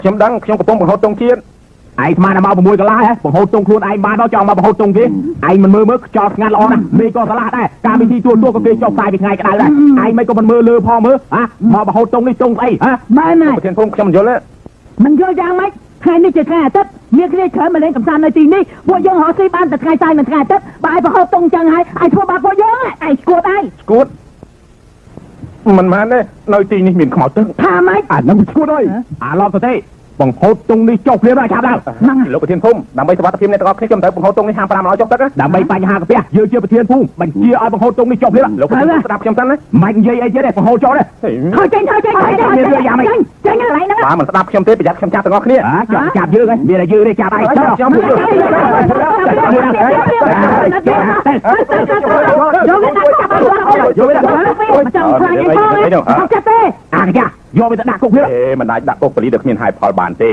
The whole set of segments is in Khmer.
ខ្ញុំដឹងខ្ញុំកំពុងបង្ហូតតុងជាតិឯងស្មានមក6កន្លះហ៎បង្ហូតតុងខ្លួនឯងបានដល់ចង់មកបង្ហូតតុងគេឯងមិនមើលខ្យល់ស្ងាត់ល្អណាស់មេក៏ឆ្លាស់ដែរការវិធីទួក៏គេចុះផ្សាយពីថ្ងៃក្តៅដែរឯងមិនក៏មិនមើលលើផងមើលមកបង្ហូតតុងនេះតុងស្អីហ៎មែនប្រធានភូមិខ្ញុំមិនយល់ទេមិនយល់យ៉ាងម៉េចថ្ងៃនេះជាថ្ងៃអាទិត្យមានគ្នាច្រើនមកលេងកំសាន្តនៅទីនេះពួកយើងរកស៊ីបានតែថ្ងៃស្អែកនិងថ្ងៃអាទិត្យបើឯងបង្ហូតតុងចឹងហើយឯងធ្វើបាបពួកយើងឯងស្គួតឯងស្គួតមិនមែនទេនៅទីនេះមានខ្មោចទឹកថាម៉េចអានឹងស្គួតអើយអាឡប់ទៅទេបង្ហូតតុងនេះចុះភ្លាមដល់ឆាប់ឡើងហ្នឹងលោកប្រធានភូមិដើម្បីសុវត្ថិភាពអ្នកទាំងអស់គ្នាខ្ញុំត្រូវបង្ហូតតុងនេះហាម500ចុះទឹកដើម្បីបញ្ហាកាពះយើងជាប្រធានភូមិបញ្ជាឲ្យបង្ហូតតុងនេះចុះភ្លាមលោកប្រធានស្ដាប់ខ្ញុំសិនណាមិននិយាយអីទៀតទេបង្ហូតចុះទេហើយចេញចេញកន្លែងហ្នឹងបើមិនស្ដាប់ខ្ញុំទេប្រយ័ត្នខ្ញុំចាប់ទាំងអស់គ្នាចាប់យើងហ្នឹងមានតែយើងទេចាប់ឯងខ្ញុំយកទៅដាក់គុកវាមិនដាច់ដាក់គុកប៉ូលីសដែលគ្មានហេតុផលបានទេ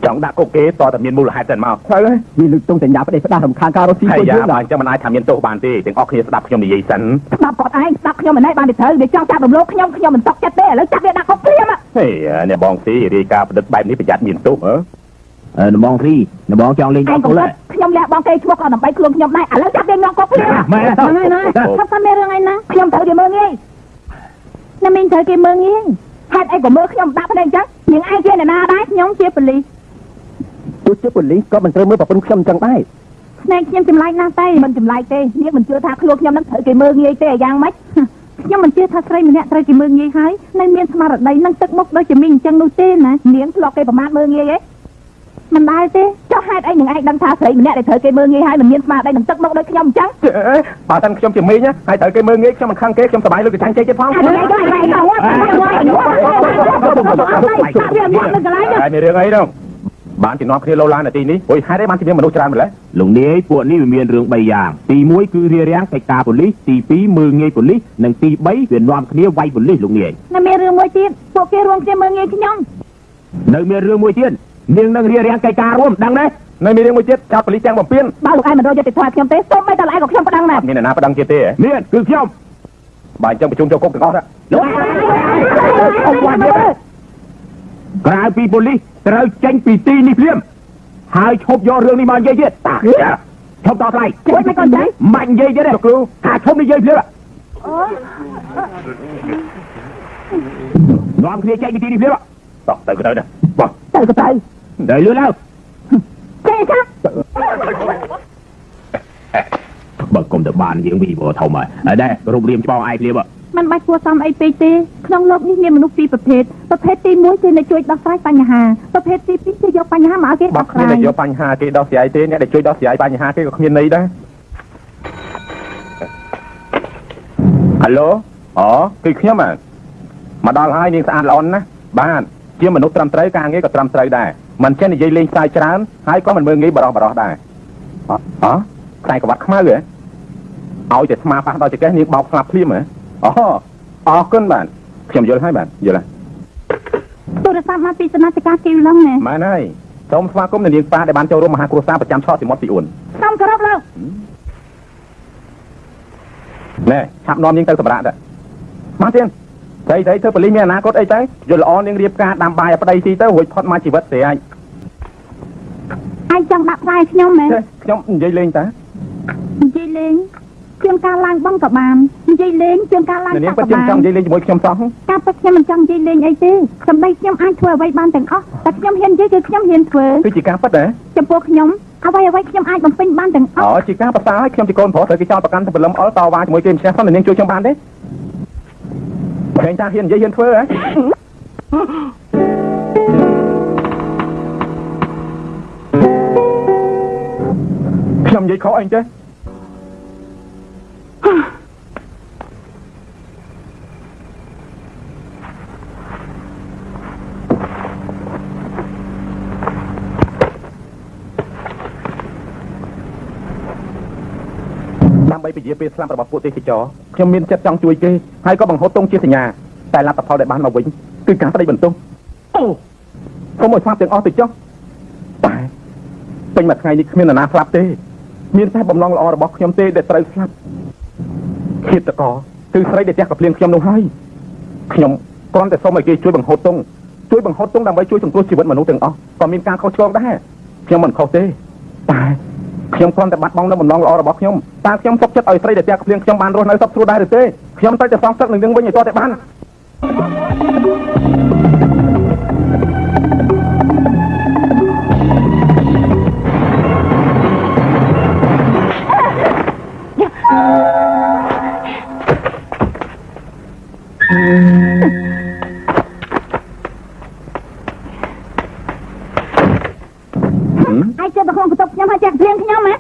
ចង់ដាក់គុកគេតតែមានមូលហេតុតែមកហើយវាលើកតុងសញ្ញាផ្ដេសផ្ដាស់រំខានការរស់ស៊ីពួកយើងដល់អញ្ចឹងមិនអាចថាមានទោសបានទេទាំងអស់គ្នាស្ដាប់ខ្ញុំនិយាយសិនស្ដាប់គាត់ឯងស្ដាប់ខ្ញុំមិនឯងបានទៅត្រូវវាចង់ចាប់រំលោភខ្ញុំមិនតក់ចិត្តទេឥឡូវចាប់វាដាក់គុកភ្លាមហេអ្នកបងស៊ីរាយការណ៍ប្រឌិតបែបនេះប្រយ័ត្នមានទោសនបងស៊ីនបងចង់លេងដល់គុកខ្ញុំលះបងគេឈ្មោះក៏ដើម្បីខ្លួនខ្ញុំដែរឥឡូវចាប់វានាំគុកភ្លាមមែនហ្នឹងណាខ្ញុំថាមានរឿងអីណាខ្ញុំត្រូវគេមើលងាយណាមីងត្រូវគេមើលងាយហេតុអីក៏មើលខ្ញុំដាក់ភ្នែកអញ្ចឹងនាងឯងជាអ្នកណាដែរខ្ញុំជាប៉ូលីសទោះជាប៉ូលីសក៏មិនត្រូវមើលប្រពន្ធខ្ញុំអញ្ចឹងដែរស្នែកខ្ញុំចម្លែកណាស់ទេមិនចម្លែកទេនាងមិនជឿថាខ្លួនខ្ញុំនឹងត្រូវគេមើលងាយទេយ៉ាងម៉េចខ្ញុំមិនជឿថាស្រីម្នាក់ត្រូវគេមើលងាយហើយនៅមានស្មារតីនឹងទឹកមុខដូចជាមីងអញ្ចឹងនោះទេណានាងធ្លាប់គេប្រមាថមើលងាយទេមិនដែរទេចុះហេតុអីនឹងឯងដឹងថាស្រីម្នាក់ដែលត្រូវគេមើលងាយហើយមិនមានស្មារតីនឹងទឹកមុខដូចខ្ញុំអញ្ចឹងបើតែខ្ញុំជាមីងហើយត្រូវគេមើលងាយខ្ញុំមិនខឹងគេខ្ញុំសប្បាយលើកចាញ់ចេកទៀតផងមានរឿងអីđâuបានជំនាន់គ្នាលោឡាននៅទីនេះព្រោះហេតុអីបានជាមានមនុស្សច្រើនម្ល៉េះលោកនាយពួកនេះវាមានរឿង3យ៉ាងទី1គឺរារាំងកិច្ចការប៉ូលីសទី2មើលងាយប៉ូលីសនិងទី3វានាំគ្នាវាយប៉ូលីសលោកនាយនៅមានរឿងមួយទៀតពួកគេរួមគ្នាមើលងាយខ្ញុំនៅមានរឿងមួយទៀតនាងនឹងរារាំងកិច្ចការរួមដឹងទេនៅមានរឿងមួយទៀតចាប់ប៉ូលីសទាំងបំពេញបើលោកឯងមិនរកយុត្តិធម៌ខ្ញុំទេសូមតែតែឯងក៏ខ្ញុំប្តឹងដែរមានអ្នកណាប្តឹងទៀតទេមានគឺខ្ញុំបើអញ្ចឹងប្រជុំចូលគុកទាំងអស់លោកក្រៅពីប៉ូលីសត្រូវចេញពីទីនេះភ្លាមហើយឈប់យករឿងនេះមកនិយាយទៀតតាឈប់តថ្លៃជួយមិនកូនចៃមិននិយាយទៀតទេលោកគ្រូថាឈប់និយាយភ្លាមនាំគ្នាចេញពីទីនេះភ្លាមតោះទៅក៏ទៅដែរបោះទៅក៏ទៅទៅលឿនឡើងចេះចាបើគុំទៅបានយើងវីវធំហើយដែររូបរាងច្បងឯងភ្លាមមិនបាច់គួរសមអីពេកទេក្នុងលោកនេះមានមនុស្សពីរប្រភេទទី1គឺអ្នកជួយដោះស្រាយបញ្ហាប្រភេទទី2គឺយកបញ្ហាមកឲ្យគេដោះស្រាយយកបញ្ហាគេដោះស្រាយទេអ្នកដែលជួយដោះស្រាយបញ្ហាគេក៏គ្មានន័យដែរហៅឡូគឺខ្ញុំមកដល់ហើយនាងស្អាតល្អណាស់បាទជាមនុស្សត្រឹមត្រូវការងារក៏ត្រឹមត្រូវដែរមិនចេះនិយាយលេងខ្សែច្រើនហើយក៏មិនមើលងាយបរោះដែរខ្សែក្បាត់ខ្មៅហ៎ឲ្យតែស្មាប៉ះដល់ចង្កេះនាងបោកស្លាប់ភ្លាមហ៎អរគុណបាទខ្ញុំយល់ហើយបាទយល់ហើយទូរស័ព្ទមកពីសមាជិកគីឡុងណាមែនហើយសូមស្វាគមន៍នាងប៉ាដែលបានចូលរួមមហាគ្រួសារប្រចាំឆោតសមុទ្រពីអ៊ុនសូមគោរពលោកណែឆាប់នាំនាងទៅសម្រាប់ទៅមកទៀតស្អីធ្វើប៉ូលីសមានអនាគតអីទៅយល់ល្អនាងរៀបការដាំបាយឲ្យប្តីស៊ីទៅរួចផុតមកជីវិតទេឯងចង់ដាក់ផ្សាយខ្ញុំមែនខ្ញុំនិយាយលេងតានិយាយលេងជាងការឡើងបងក៏បាននិយាយលេងជាងការឡើងក៏បានចង់និយាយលេងជាមួយខ្ញុំសោះការពិតខ្ញុំមិនចង់និយាយលេងអីទេសម្ដីខ្ញុំអាចធ្វើអ្វីបានទាំងអស់តែខ្ញុំហ៊ាននិយាយគឺខ្ញុំហ៊ានធ្វើគឺជាការពិតហ៎ចំពោះខ្ញុំអ្វីខ្ញុំអាចបំពេញបានទាំងអស់ជាការប្រសើរហើយខ្ញុំជាកូនប្រុសត្រូវគេចោទប្រកាន់ទៅព្រលឹមអល់តវ៉ាជាមួយគេមិនឆ្នះផងនាងជួយខ្ញុំបានទេឃើញថាហ៊ាននិយាយហ៊ានធ្វើហ៎ខ្ញុំនិយាយខុសអីទេដើម្បីពជាពេលស្លាប់របស់ពួកទេសចរខ្ញុំមានចិត្តចង់ជួយគេហើយក៏បង្ហូតតុងជាសញ្ញាតែលទ្ធផលដែលបានមកវិញគឺការប្តីបន្ទោសកុំឲ្យស្លាប់ទាំងអស់ទៅចុះតែពេញមួយថ្ងៃនេះគ្មាននរណាស្លាប់ទេមានតែបំណងល្អរបស់ខ្ញុំទេដែលត្រូវស្លាប់ឃាតករគឺស្រីដែលចាស់កំភ្លៀងខ្ញុំនោះហើយខ្ញុំ គ្រាន់តែសូមឲ្យគេជួយបង្ហូតទង់ដើម្បីជួយសង្គ្រោះជីវិតមនុស្សទាំងអស់ក៏មានការខុសឆ្គងដែរខ្ញុំមិនខុសទេតែខ្ញុំគ្រាន់តែបាត់បង់នៅបំណងល្អរបស់ខ្ញុំតើខ្ញុំសុខចិត្តឲ្យស្រីដែលផ្ទះភ្លៀងខ្ញុំបានរស់នៅសុខស្រួលដែរឬទេខ្ញុំត្រូវតែសងសឹកនឹងនឹងវិញឲ្យទាល់តែបានai chơi bằng không của tục nhóm hai chàng riêng nhau mà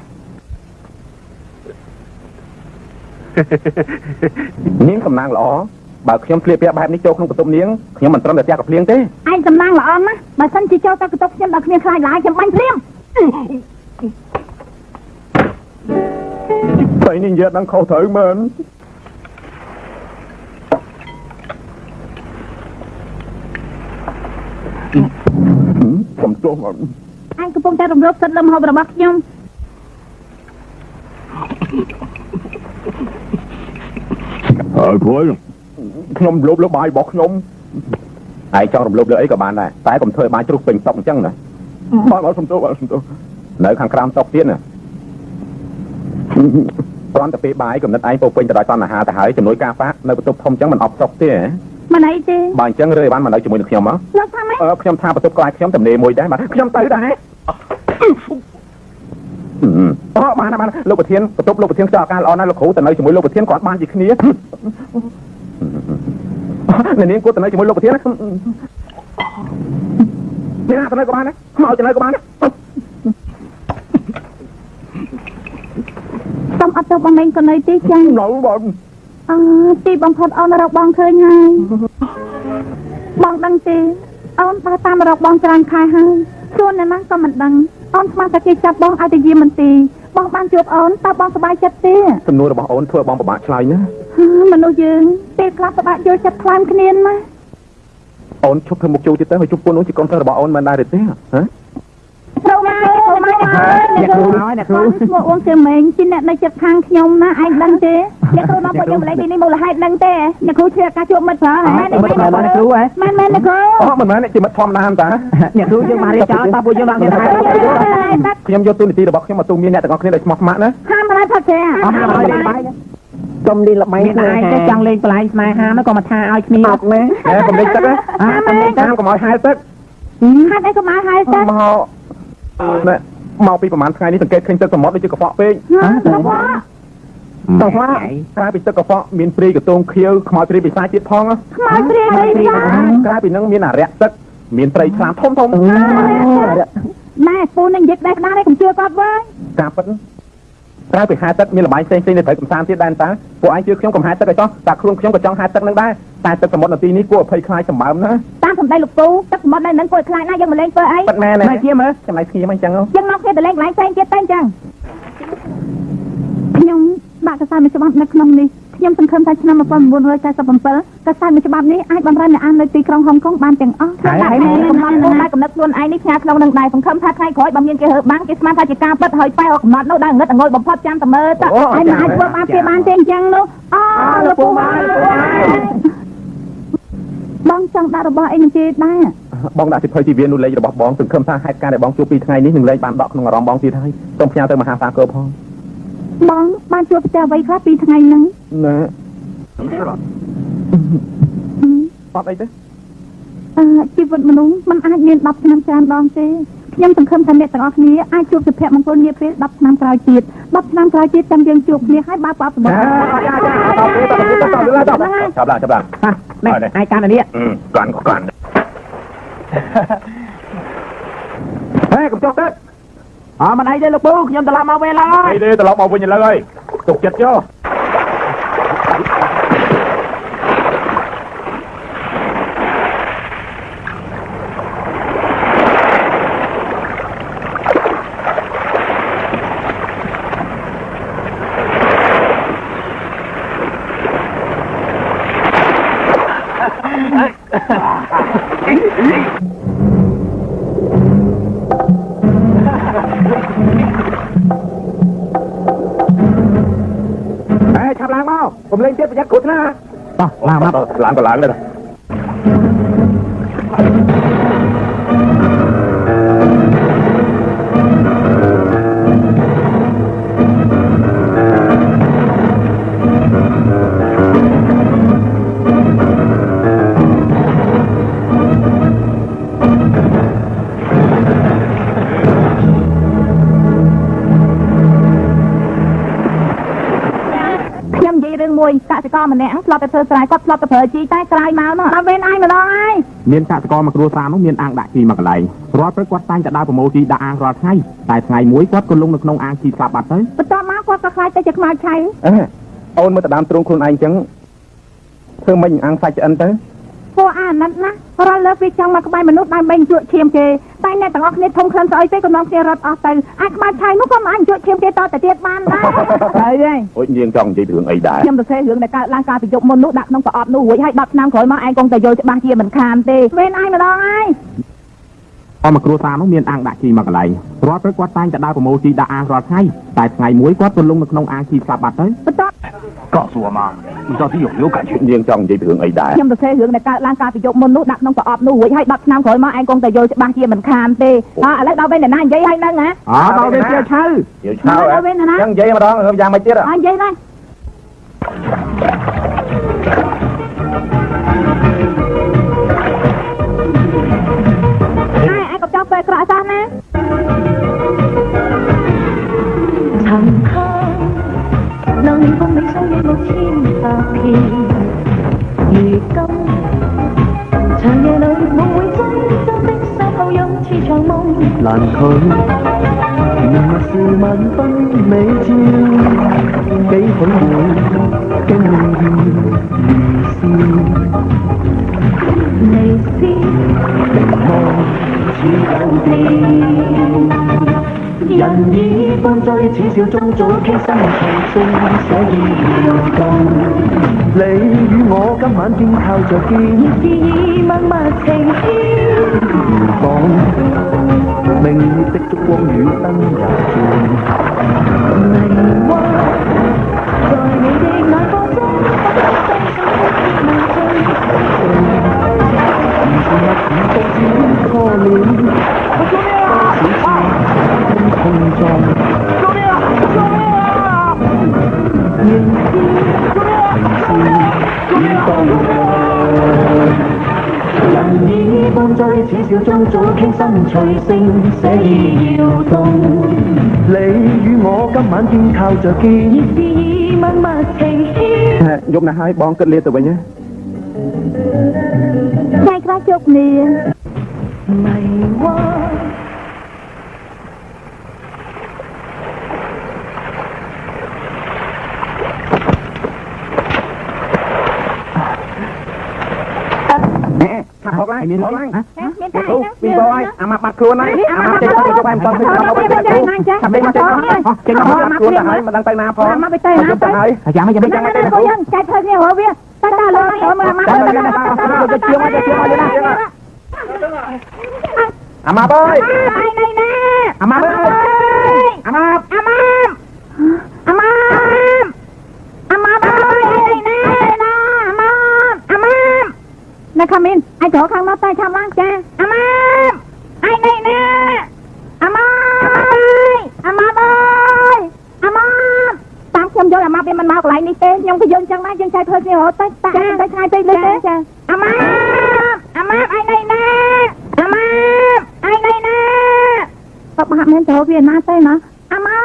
នាងសំណាងល្អបើខ្ញុំភ្លាពាក់បែបនេះចូលក្នុងបន្ទប់នាងខ្ញុំមិនត្រឹមតែផ្ទះកភ្លៀងទេ aiសំណាងល្អណាស់បើសិនជាចូលទៅកតុកខ្ញុំដល់គ្នាខ្លាចឡាយខ្ញុំបាញ់ព្រាម ស្អីនេះនិយាយដល់ខុសត្រូវមែនខ្ញុំទោះមក anhកំពុងតែរំលោភសិទ្ធិលើម្ហូបរបស់ខ្ញុំ គ្រួយខ្ញុំរំលោភលើបាយរបស់ខ្ញុំឯងចង់រំលោភលើអីក៏បានដែរតែកុំធ្វើបាយជ្រុះពេញតុកអញ្ចឹងណាបាទសំទោសនៅខាងក្រោមតុកទៀតណាគ្រាន់តែពេលបាយកំណត់ឯងពោពេញទៅដោយតណ្ហាទៅហើយជំនួយការហ្វាក់នៅបន្ទប់ធំអញ្ចឹងមិនអត់តុកទេ មិនអីទេ បើអញ្ចឹងរើបានមកនៅជាមួយនឹងខ្ញុំហ៎ លោកថាម៉េច ខ្ញុំថាបន្ទប់ក្លាយខ្ញុំតំណេមួយដែរបាទខ្ញុំទៅដែរបានលោកប្រធានបន្ទប់លោកប្រធានខ្យល់អាកាសល្អណាស់លោកគ្រូទៅនៅជាមួយលោកប្រធានគាត់បានជាគ្នានាងគាត់ទៅនៅជាមួយលោកប្រធាននេះណាទៅនៅក៏បានដែរមកទៅនៅក៏បានដែរ សុំអត់ទៅបងមេងក៏នៅទីចាញ់ នៅបង ទីបំផុតអូនរកបងឃើញហើយបងដឹងទេអូនបើតាមរកបងច្រើនខែហើយជួនអ្នកណាក៏មិនដឹងអូនស្មានតែគេចាប់បងឲ្យទៅយាមមន្ទីរបងបានជួបអូនតើបងសប្បាយចិត្តទេ សំណួររបស់អូនធ្វើបងពិបាកឆ្លើយណា មនុស្សយើងពេលខ្លះពិបាកយល់ចិត្តខ្លាំងគ្នាណា អូនឈប់ធ្វើមុខជូរទៀតទៅហើយជប់ពួកនោះជាកូនសិស្សរបស់អូនមិនដែរទេហ៎ គ្រូមកអ្នកគ្រូមកអូនជាមេងជាអ្នកនៅចិត្តខាងខ្ញុំណាឯងដឹងទេអ្នកគ្រូមកពួកយើងម្លេះទីនេះមូលហេតុដឹងទេអ្នកគ្រូជួយការជួបមិត្តប្រើមែនទេអ្នកគ្រូមែនអ្នកគ្រូ មិនមែនជាមិត្តធម្មតាតា អ្នកគ្រូយើងមករៀបចំតើពួកយើងឡើងគ្នាហើយ ខ្ញុំយកទូនីតិរបស់ខ្ញុំមកទូមានអ្នកទាំងអស់គ្នាដោយស្មោះស្ម័គ្រណា ហាមមិនផាត់ទេ អស់ហើយបាយចំលីល្បីខ្លួនឯងទៅចង់លេងបន្លែស្នេហានោះក៏មកថាឲ្យគ្នាអត់មែន កុំលេងទឹកណាកុំលេងទឹកកុំឲ្យហែលទឹក ហាត់អីក៏មកហើយទៅ មកពីប្រហែលថ្ងៃនេះសង្កេតឃើញទឹកសមុទ្រដូចជាកខ្វក់ពេក ទៅថាក្រៅពីទឹកកខ្វក់មានព្រាយកតងខៀវខ្មោចព្រាយបិសាចទៀតផង ខ្មោចព្រាយបិសាច ក្រៅពីនឹងមានអារក្សទឹកមានត្រីឆ្លាមធំណែពូនឹងនិយាយដែរដែរកុំជឿគាត់វើយ ការពិតក្រៅពីហែទឹកមានលបាយផ្សេងៗនៅត្រូវកំសាន្តទៀតដែរតើពួកឯងជឿខ្ញុំកំហែទឹកឲ្យចោះតែខ្លួនខ្ញុំក៏ចង់ហែទឹកនឹងដែរតែទឹកសមុទ្រនៅទីនេះគួរអភ័យខ្លាចសម្បើមណា តាមសម្ដីលោកពូទឹកសមុទ្រនៅនឹងគួរខ្លាចណាស់យើងមកលេងធ្វើអី ប៉ិតមែនណាជាមើលចំណាយស្គីមកអញ្ចឹង យើងមកគ្នាទៅលេងកន្លែងផ្សេងទៀតទៅអញ្ចឹងខ្ញុំដាក់កសែតមួយច្បាប់នៅក្នុងនេះខ្ញុំសង្ឃឹមថាឆ្នាំ1947កសែតមួយច្បាប់នេះអាចបំរើអ្នកអាននៅទីក្រុងហុងកុងបានទាំងអស់ខ្ញុំដាក់នៅកំណត់ខ្លួនដែលកំណត់ខ្លួនឯងនេះផ្ញើក្នុងនឹងដែរសង្ឃឹមថាថ្ងៃក្រោយបើមានគេរើបាំងគេស្មានថាជាការពិតហើយបែរកំណត់នោះដែលងឹតងុយបំផុតចាំតែមើលតើហើយមិនអាចធ្វើបានទេបានទេអញ្ចឹងនោះលោកពូបានបងចង់ដាក់របស់អីនឹងគេដែរ បងដាក់សិភៅជីវៀននោះលេខរបស់បងសង្ឃឹមថាហេតុការណ៍ដែលបងជួបពីថ្ងៃនេះនឹងលេខបានដកក្នុងអារម្មណ៍បងទៀតហើយសូមផ្ញើទៅមហាសាគរផង បងបានជួបប្រទះអ្វីខ្លះពីថ្ងៃហ្នឹង ណា អត់អីទេ ជីវិតមនុស្សมันអាចមាន10ឆ្នាំច្រើនដងទេខ្ញុំសង្ឃឹមថាអ្នកទាំងអស់គ្នាអាចជួបសុភមង្គលនាពេល10ឆ្នាំក្រោយទៀត10ឆ្នាំក្រោយទៀតចាំយើងជួបគ្នាហើយបើប្រអប់សម្បត្តិ ចាប់ឡើង នេះឯកាននេះ កាន់ ហេកុំចុះទឹក មិនអីទេលោកពូខ្ញុំត្រឡប់មកវិញហើយ អីទេត្រឡប់មកវិញឥឡូវហើយទុកចិត្តចុះ ឆាប់ឡើងមកកុំលេងទៀតប្រយ័ត្នគ្រោះថ្នាក់ តោះឡើងមក ឡើងក៏ឡើងដែរ មួយកសិករម្នាក់ធ្លាប់តែធ្វើស្រែគាត់ធ្លាប់តែប្រើជីតែក្រោយមកនោះដល់ពេលឯងម្ដងហើយមានកសិករមកគ្រួសារនោះមានអាងដាក់ជីមកកន្លែងរាល់ព្រឹកគាត់តែងតែដើរប្រមូលជីដាក់អាងរាល់ថ្ងៃតែថ្ងៃមួយគាត់ក៏លងនៅក្នុងអាងជីស្លាប់បាត់ទៅបន្ទាប់មកគាត់ក៏ខ្លាចទៅជាខ្មៅឆៃអូនមើលទៅដើមទ្រូងខ្លួនឯងចឹងធ្វើមិនអាងសាច់ឆ្អិនទៅពួកអាណិតណារាល់លើពីចង់មកក្បែរមនុស្សដើម្បីជក់ឈាមគេតែអ្នកទាំងអស់គ្នាធំក្លិនស្អុយពេកក៏នាំគ្នារត់អស់ទៅអាចខ្មៅឆៃនោះក៏មិនអាចជក់ឈាមគេតទៅទៀតបានដែរហើយទេអូយនាងចង់និយាយរឿងអីដែរខ្ញុំទៅសេរឿងដែលកើតឡើងកាលពីយប់មុននោះដាក់ក្នុងប្រអប់នោះរួចហើយ10ឆ្នាំក្រោយមកឯងគង់តែយល់ច្បាស់ជាមិនខានទេវេនឯងម្ដងហើយអមគ្រួសារនោះមានអាងដាក់ជីមកកន្លែងរាល់ព្រឹកគាត់តែងតែដើរប្រមូលជីដាក់អាងរាល់ថ្ងៃតែថ្ងៃមួយគាត់ក៏លងនៅក្នុងអាងជីស្លាប់បាត់ទៅបន្ទាប់告诉我嘛你到底有没有感觉នាងចង់និយាយរឿងអីដែរខ្ញុំទៅសេរឿងដែលកើតឡើងកាលពីយប់មុននោះដាក់ក្នុងប្រអប់នោះរួចហើយ10ឆ្នាំក្រោយមកឯងគង់តែយល់ច្បាស់ជាមិនខានទេឥឡូវដល់ពេលណានិយាយឲ្យហ្នឹងហ៎ដល់ពេលជាឆៅដល់ពេលណាចឹងនិយាយម្ដងយ៉ាងម៉េចទៀតនិយាយដែរไปกระซานนะ曾看能風你手影落千百遍如今長夜裏夢會真真的沙泡湧似場夢難拒原來是萬分美照幾許會驚豔如是你是夢似有電人已半醉似笑中早傾心隨性寫意搖動你與我今晚肩靠着肩亦是以默默情牽放明月的燭光與燈也轉迷幻在你的眼波中不得深深的難醉如是默然獨自可憐碰撞，救命啊！救命啊！仍是動人已半醉似笑中早傾心隨性寫意搖動你與我今晚肩靠着肩亦是以默默情牽យប់ណាស់ហើយបងគិតលាទៅវិញណាថ្ងៃក្រោយជួបគ្នា迷惘ขับออกไล่มีรถไล่ตู้ปีบอยอามาปัดครัวไหนอามาเจ๊ต้องไปจะไปมันต้องไปเอาไปเจ๊ตู้ขับไปมาเจ๊เจ๊ต้องมาครัวไหนมันต้องไปนาพอมาไปเต้นะไปยังไม่ยังใจเธอเนี่ยหัวเวียตาตาเลยมาจะเชี่ยวมาจะเชี่ยวมาเลยนะอามาบอยไปไหนนะอามาบอยอามาอามาอามาอามาบอยไหนนะอามาอามานะคามินไอ้โถข้างนอกใต้ชามล่างจ้าอามาไอ้ไหนนะอามาอามาบอยอามาตามខ្ញុំយកអាម៉ាប់វាមិនមកកន្លែងនេះទេខ្ញុំក៏យើងចឹងដែរយើងចែកធ្វើនេះរហូតទៅតែថ្ងៃទៅលើទេចាអាម៉ាអាម៉ាឯណៃណាអាម៉ាឯណៃណាតបហាក់មានចូលវាណាទេណាអាម៉ា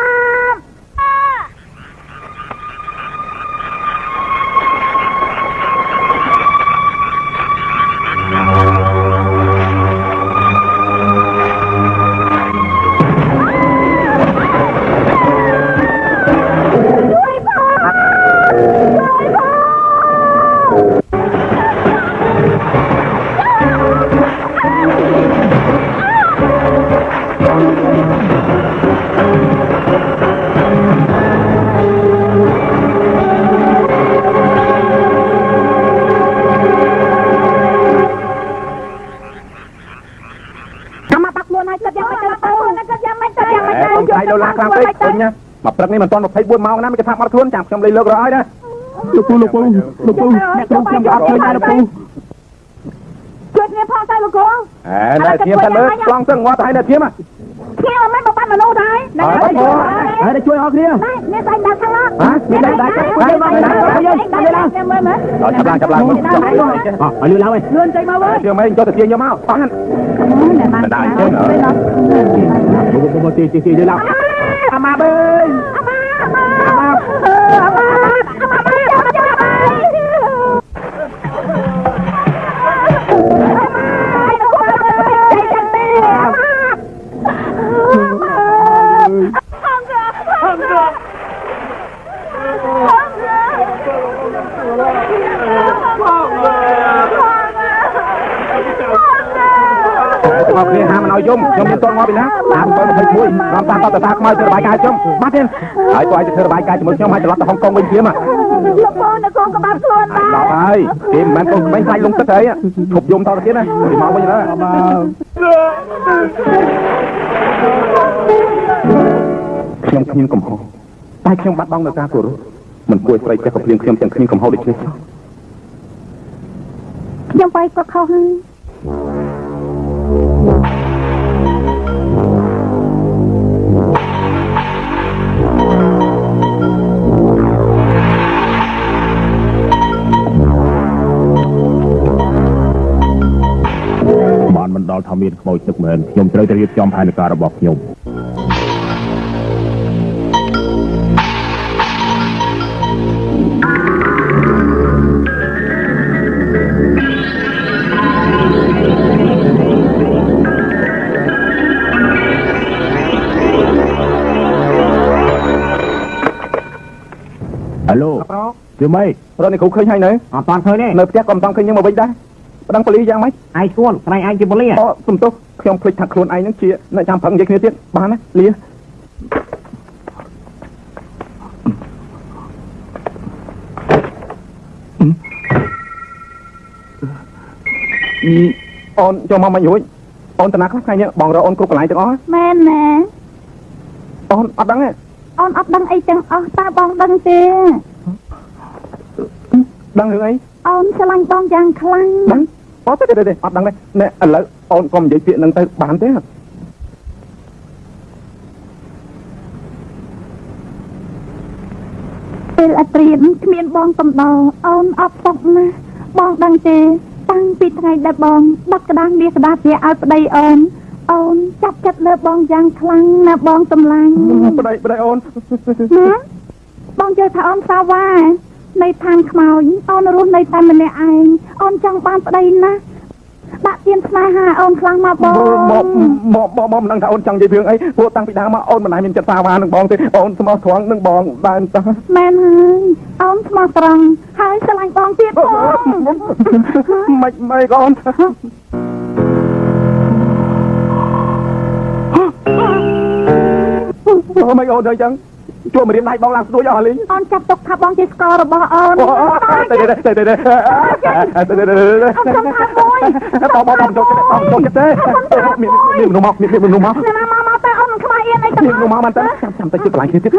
ខ្លាំងពេកឃើញណាមកព្រឹកនេះមិនទាន់24ម៉ោងណាមិនគេថាបាត់ខ្លួនចាំខ្ញុំលេងលើករឲ្យណាលោកពូអ្នកខ្ញុំខ្ញុំយកអត់ឃើញដែរលោកពូជួយ គ្នាផងទៅលោកគ្រូ ណែធៀមទៅលើខ្លងសឹងងាត់ហើយណែធៀម គ្នាមិនមកបានមនុស្សដែរ ជួយអស់គ្នា នេះតែដាក់ខាងឡោ មានតែដាក់ជួយយើងមើលមើល ដល់ចាប់ឡើង ឲ្យលឿនឡើងវិញលឿនចេញមកវិញ ជឿមិនចូលទៅទាញយកមកអស់ហ្នឹង បានដែរ មកទីយើងឡើងអាម៉ាបើមកគ្នាហាមមិនឲ្យយំខ្ញុំមានតន់មកពីណាតាមបើ21តាមតាមតតាខ្មៅធ្វើរបាយការណ៍ខ្ញុំបាត់ទេហើយគាត់ឲ្យទៅធ្វើរបាយការណ៍ជាមួយខ្ញុំឲ្យត្រឡប់ទៅហុងកុងវិញទៀតមក លោកបងនៅកូនក៏បានខ្លួនដែរ ដល់ហើយគេមិនមែនកូនក្មេងខ្លាចលងទឹកហើយឈប់យំតទៅទៀតណាមកវិញទៅខ្ញុំគ្មានកំហុសតែខ្ញុំបាត់បង់នៅការគោរពមិនគួរស្រីចេះកំភ្លៀងខ្ញុំទាំងគ្មានកំហុសដូចនេះ ខ្ញុំបែកក៏ខុសហើយ បានមិនដល់ថាមានខ្មោចទឹកមែនខ្ញុំត្រូវតែរៀបចំផែនការរបស់ខ្ញុំ Alo ជឿមិនរត់នេះគ្រូឃើញហើយនៅ អត់តាន់ឃើញទេ នៅផ្ទះក៏មិនតាន់ឃើញយើងមកវិញដែរប្តឹងប៉ូលីសយ៉ាងម៉េច ឯងស្គាល់ស្រីឯងជាប៉ូលីស អូសំទោសខ្ញុំភ្លេចថាខ្លួនឯងនឹងជាអ្នកចាំប្រឹងនិយាយគ្នាទៀតបានណាលាអូនចូលមកមិនរួចអូនតាណាខ្លះថ្ងៃនេះបងរកអូនគ្រប់កន្លែងទាំងអស់ មែនណា អូនអត់ដឹងទេ អូនអត់ដឹងអីទាំងអស់តើបងដឹងទេ ដឹងរឿងអី អូនឆ្លាញ់បងយ៉ាងខ្លាំង ដឹងអូទេអត់ដឹងទេណែឥឡូវអូនកុំនិយាយពាក្យហ្នឹងទៅបានទេពេលអត្រៀមគ្មានបងកំដរអូនអត់សុខណាស់បងដឹងទេតាំងពីថ្ងៃដែលបងបាត់ក្តារមាសក្តារជាឲ្យប្តីអូនចាប់ចិត្តលើបងយ៉ាងខ្លាំងណាស់បងសម្លាញ់ ប្តីអូន ណាបងជឿថាអូនសាវ៉ានៅឋានខ្មោចអូនរស់នៅតែម្នាក់ឯងអូនចង់បានប្តីណាស់ដាក់ទៀនស្នេហាអូនខ្លាំងមកបង មកមិនដឹងថាអូនចង់និយាយរឿងអីព្រោះតាំងពីដើមមកអូនមិនដែលមានចិត្តសាវ៉ានឹងបងទេអូនស្មោះត្រង់នឹងបងដើរតោះ មែនហើយអូនស្មោះត្រង់ហើយស្រឡាញ់បងទៀតបង មិនអូនអូមិនអូនទៅចឹងជួមរៀនដៃបងឡើងស្ទួយអស់លីង អូនចាប់ទុកថាបងជាស្គររបស់អូន ទៅ អូនចង់ថាមួយ បងចូលចិត្តមានមនុស្សមកមានមនុស្សមក ណាមកតែអូនមិនខ្វាយអៀនអីទាំង មានមនុស្សមកបានទៅចាំទៅជិះកន្លែងគ្នាទៀត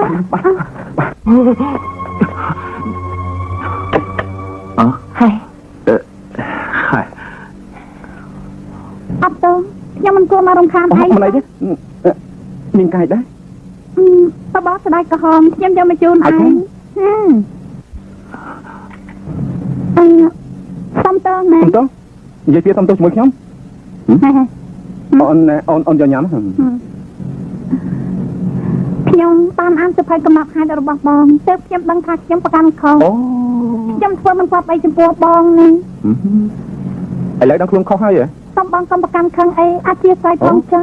ហើយ ហើយ អត់ទៅខ្ញុំមិនគួរមករំខានឯង មិនអីទេមានកាយដែរ តបស្ដាយក្រហមខ្ញុំយកមកជូនឯងសុំតើណា សុំតើនិយាយទៀតសុំតើជាមួយខ្ញុំអូនយកញ៉ាំ ខ្ញុំតាមអានសភ័យកំណត់ហេតុរបស់បងទើបខ្ញុំដឹងថាខ្ញុំប្រកាន់ខុស អូ ខ្ញុំធ្វើមិនស្បអីចំពោះបងនេះ ឥឡូវដឹងខ្លួនខុសហើយហ៎ សុំបងកុំប្រកាន់ខឹងអីអធិស្ឋានផងចា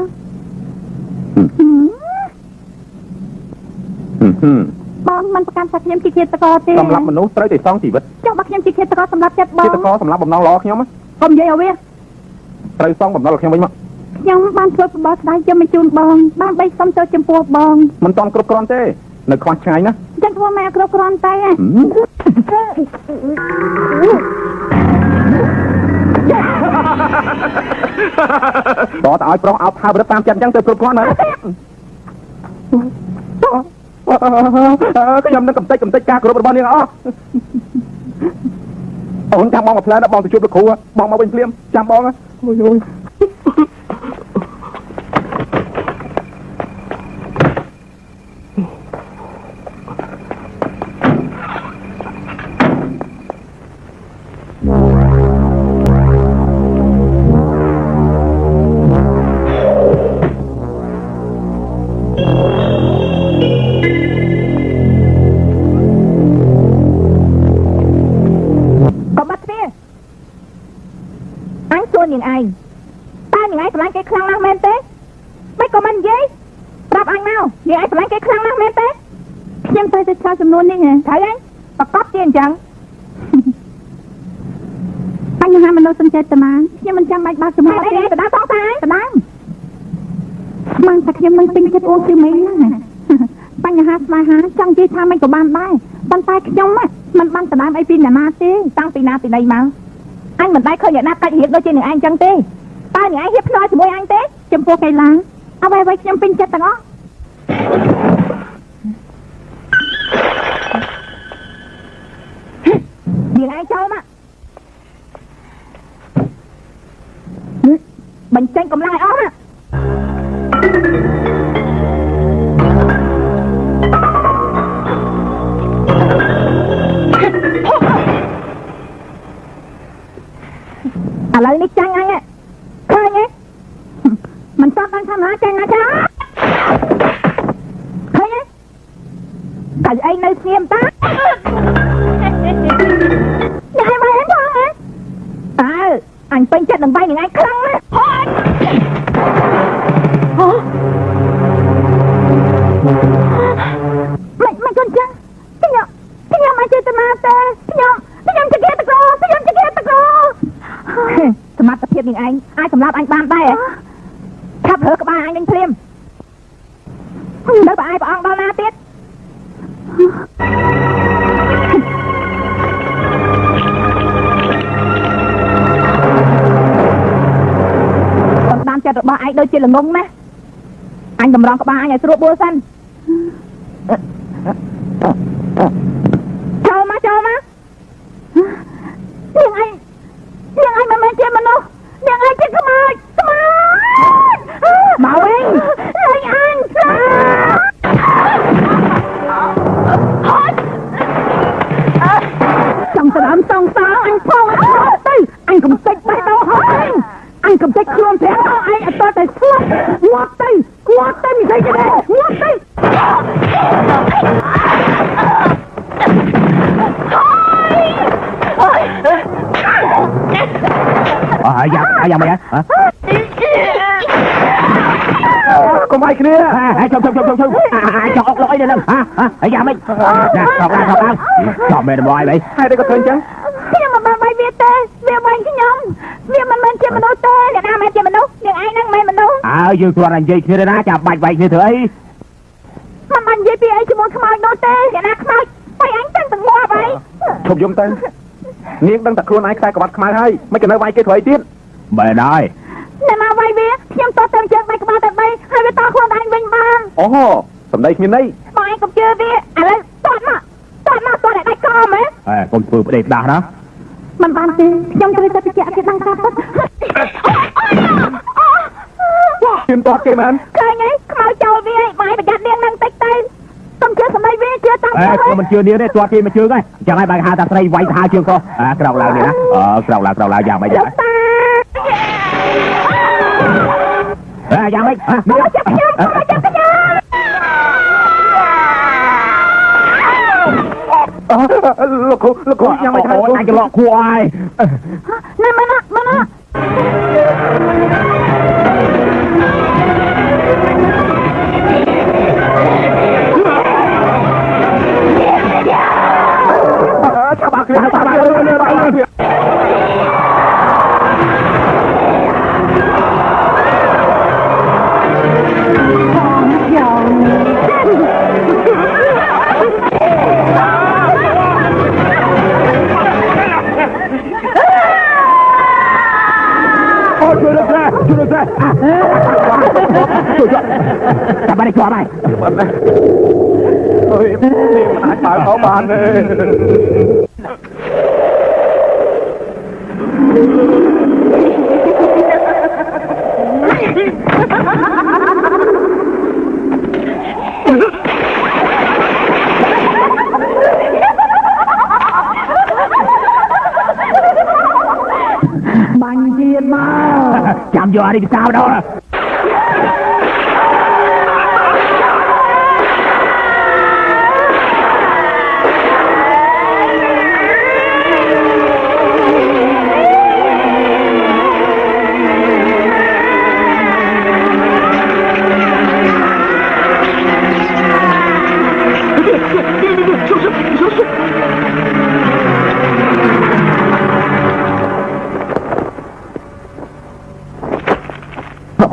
បងមិនប្រកាន់ថាខ្ញុំជាឃាតករទេ សម្រាប់មនុស្សត្រូវតែសងជីវិត ចុះបើខ្ញុំជាឃាតករសម្រាប់ចិត្តបង ឃាតករសម្រាប់បំណងល្អខ្ញុំ កុំនិយាយឲ្យវា ត្រូវសងបំណុលខ្ញុំវិញមក ខ្ញុំបានធ្វើបបស្ដាយយកមកជូនបងបានបីសុំទៅចំពោះបង មិនតន់គ្រប់គ្រាន់ទេនៅខ្វះឆ្ងាយណា ចឹងធ្វើមកគ្រប់គ្រាន់តែ តើឲ្យប្រុសឲ្យផើបរត់តាមចិត្តអញ្ចឹងទៅគ្រប់គ្រាន់ហើយខ្ញុំនឹងកំតិចការគ្រប់របស់នាងអស់ អូនចាំបងមកផ្លែដល់បងទៅជួបលោកគ្រូបងមកវិញភ្លាមចាំបងអូយនាងឯងតើនាងឯងស្រឡាញ់គេខ្លាំងណាស់មែនទេមិនក៏មិននិយាយប្រាប់អញមកនាងឯងស្រឡាញ់គេខ្លាំងណាស់មែនទេខ្ញុំទៅឆ្លើយចំនួននេះហ៎ត្រូវហើយប្រកបជាអញ្ចឹងបញ្ហាមនោសញ្ចេតនាខ្ញុំមិនចាំបាច់បើកចំហទេទៅដល់ផងតាទៅដល់មិនតែខ្ញុំមិនពេញចិត្តអូនគឺមិនណាបញ្ហាស្នេហាចង់និយាយថាមិនក៏បានដែរប៉ុន្តែខ្ញុំមិនបានដណ្ដើមអីពីអ្នកណាទេតាំងពីណាពីណីមកអញមិនដែលឃើញអ្នកណាកាច់រៀបដូចជានឹងឯងចឹងទេតើនឹងឯងហ៊ានភ្នាល់ជាមួយអញទេចំពោះកីឡាអ្វីៗខ្ញុំពេញចិត្តទាំងអស់នាងឯងចូលមកបញ្ចេញកម្លាំងឲ្យអស់ណាឥឡូវនេះចាញ់អញឃើញទេមិនស្អាតបានថាណាចាញ់ណាចាឃើញទេតែអីនៅស្ងៀមតាញ៉ៃមកហ្នឹងផងតើអញពេញចិត្តនឹងវាយនឹងឯងខ្លាំងណាស់មិនកូនចាខ្ញុំមកចេតនាទេខ្ញុំជិះតកោខ្ញុំជិះតកោសមត្ថភាពនឹងឯងអាចសម្លាប់អញបានដែរឆាប់រើក្បាលអញនឹងភ្លាមនៅប្រឯព្រះអង្គដល់ណាទៀតតាមចិត្តរបស់ឯងដូចជាល្ងងណាស់អញតម្រង់ក្បាលអញឲ្យស្រួលបួលសិនចូលមកនាងឯងមិនមែនជាមនុស្សនាងឯងជាខ្មោចមកវិញលេងអញចង់ស្ដាំសងសើអញផងទៅអញកំតិចបេះដូងហើយអញកំតិចខ្លួនប្រាំដល់ឯងអត់តែស្លាប់ងាប់ទៅមិនស្អីទេងាប់ទៅយ៉ាងម៉េចកុំឲ្យគ្នាចូលចង់អុកលោកអីនៅហ្នឹងយ៉ាងម៉េចណាថោកឡើងចប់មែនមកអីហើយតែក៏ធ្វើអញ្ចឹងខ្ញុំមិនបានវាយវាទេវាបាញ់ខ្ញុំវាមិនមែនជាមនុស្សទេអ្នកណាមិនជាមនុស្សនាងឯងហ្នឹងមិនមនុស្សយើងគ្រាន់តែនិយាយគ្នាណាចាំបាច់វាយគ្នាធ្វើអីមិនបាននិយាយពីអីជាមួយខ្មោចនោះទេអ្នកណាខ្មោចបាយអញទាំងងាប់ហើយឈប់យំទៅនាងដឹងតែខ្លួនឯងខ្សែក្បាត់ខ្មៅហើយមិនក៏នៅវាយគេធ្វើអីទៀតបែរហើយអ្នកណាវាយវាខ្ញុំតទៅជើងបែកក្បាលទៅ3ហើយវាតខ្លួនឯងវិញបានអូសំដីគ្មានន័យបងឯងកុំជឿវាឥឡូវតមកតែដាច់កមហ៎កុំធ្វើប្តេផ្ដាស់ណាមិនបានទេខ្ញុំត្រូវតែបញ្ជាក់គេដឹងការពិតជឿតគេមែនឃើញទេខ្មៅចូលវាបាយប្រយ័ត្ននាងនឹងតិចទៅកុំជឿសម្ដីវាជឿតាមខ្ញុំមិនជឿនាងទេទាត់គេមកជឿហើយចឹងហើយបើហៅថាស្រីវាយថាជឿក៏ក្រោកឡើងនេះណាក្រោកឡើងយ៉ាងម៉េចយ៉ាងម៉េចមកចាប់ខ្ញុំលោកគ្រូយ៉ាងម៉េចហើយអាចច្រឡក់គួរហើយណាមកណាចាប់បាក់គ្នាជួយចាប់បានជាប់ហើយអើយនេះមិនអាចបើកអោបានទេ មានមកចាំយកអានេះទៅតាមដល់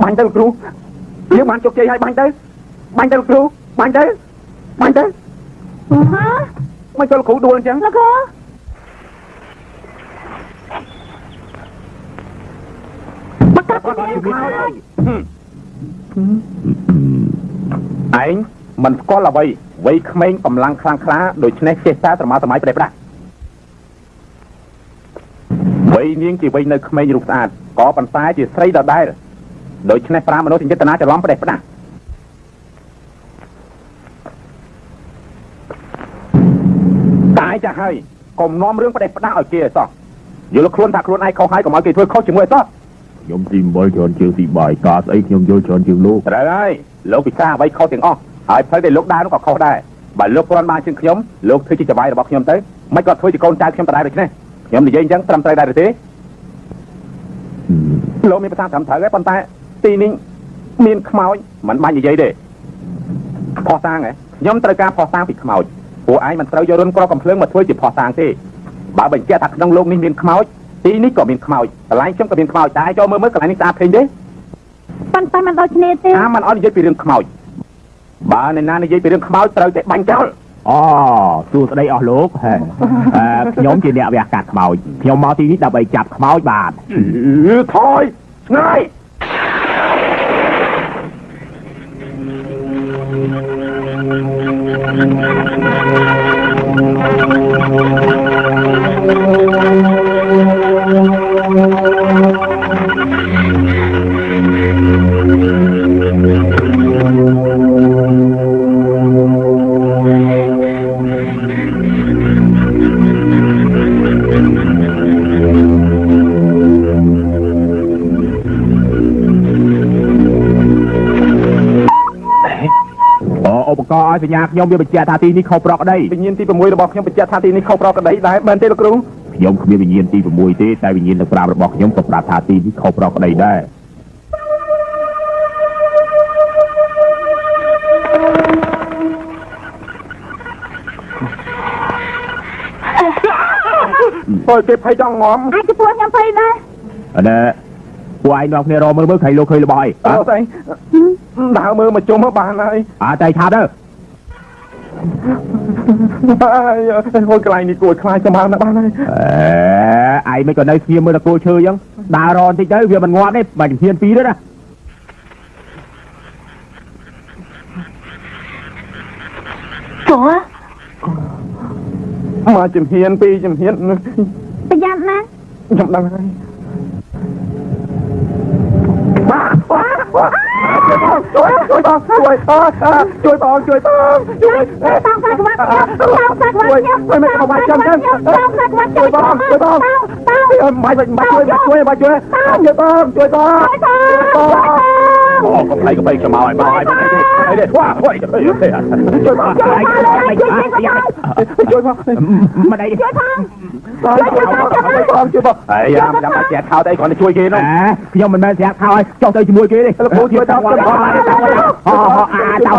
បាញ់ទៅគ្រូយើងបានជោគជ័យហើយបាញ់ទៅគ្រូបាញ់ទៅហ៎មិនចូលគ្រូដួលអញ្ចឹងលោកគ្រូមកកាត់ទៅឯងមិនស្គាល់អ្វីវ័យក្មេងកម្លាំងខ្លាំងក្លាដូច្នេះចេះតែត្រមាសម័យប្រេះផ្ដាស់វ័យនាងជាវ័យនៅក្មេងរូបស្អាតក៏ប៉ុន្តែជាស្រីដដែលដូច្នេះប្រាមនុស្សចេតនាច្រឡំប្រេះផ្ដាស់តែចាស់ហើយកុំនាំរឿងប្រេះផ្ដាស់ឲ្យគេឲ្យសោះយល់ខ្លួនថាខ្លួនឯងខុសហើយកុំឲ្យគេធ្វើខុសជាមួយឲ្យសោះខ្ញុំទី8ច្រើនជាងទី3ការស្អីខ្ញុំយល់ច្រើនជាងលោកត្រូវហើយលោកពិសាអ្វីខុសទាំងអស់ហើយផ្លូវដែលលោកដើរនោះក៏ខុសដែរបើលោកគ្រាន់បានជាងខ្ញុំលោកធ្វើជាចបាយរបស់ខ្ញុំទៅមិនក៏ធ្វើជាកូនចៅខ្ញុំដដែលដូច្នេះខ្ញុំនិយាយអញ្ចឹងត្រឹមត្រូវដែរទេលោកមានប្រសាសន៍ត្រឹមត្រូវហើយប៉ុន្តែទីនេះមានខ្មោចមិនបាញ់និយាយទេផោះតាំងខ្ញុំត្រូវការផោះតាំងពីខ្មោចពួកឯងមិនត្រូវយករុនក្រកំភ្លើងមកធ្វើជាផោះតាំងទេបើបញ្ជាក់ថាក្នុងលោកនេះមានខ្មោចទីនេះក៏មានខ្មោចកន្លែងខ្ញុំក៏មានខ្មោចតែចូលមើលកន្លែងនេះស្អាតឃើញទេប៉ុន្តែមិនដូចគ្នាទេមិនអត់និយាយពីរឿងខ្មោចបើអ្នកណានិយាយពីរឿងខ្មោចត្រូវតែបាញ់ចោលអូសួស្ដីអស់លោកខ្ញុំជាអ្នកវះកាត់ខ្មោចខ្ញុំមកទីនេះដើម្បីចាប់ខ្មោចបាទថយឆ្ងាយឧបករណ៍ឲ្យសញ្ញាខ្ញុំវាបញ្ជាក់ថាទីនេះខុសប្រក្រតីវិញ្ញាណទី6របស់ខ្ញុំបញ្ជាក់ថាទីនេះខុសប្រក្រតីដែរមែនទេលោកគ្រូខ្ញុំគ្មានវិញ្ញាណទី6ទេតែវិញ្ញាណទី5របស់ខ្ញុំក៏ប្រាប់ថាទីនេះខុសប្រក្រតីដែរអូយគេភ័យចង់ងំអាចជាពួកខ្ញុំភ័យដែរអឺពួកឯងនាំគ្នារមើលឃើញលោកឃើញរបស់អីអត់អីដើរមើលមកជុំមកបានហើយតែឆាប់ទៅហូចកន្លែងនេះគួរខ្លាចចាំបានបានហើយឯងមិនក៏នៅស្ងៀមមើលតែគោឈើអញ្ចឹងដើររបន្តិចទៅវាមិនងាប់ទេបើជំហាន2ទេណាព្រោះមកជំហាន2ជំហានប្រយ័ត្នណាខ្ញុំដឹងហើយជួយបងជួយសាក់វត្តមិនមកបាច់ចាំចឹងជួយបងជួយបងបាយជួយបងអូក៏ផ្លៃក៏បីខ្មៅឲ្យបងឲ្យទេវ៉ាហួយជួយបងជួយបងមិនអីជួយផងជួយបងអាយ៉ាមិនចាំបាច់ចែកខោតែគ្រាន់តែជួយគេនោះខ្ញុំមិនមែនស្រាក់ខោឲ្យចុះទៅជាមួយគេទេលោកគ្រូជួយតោជួយបងតោ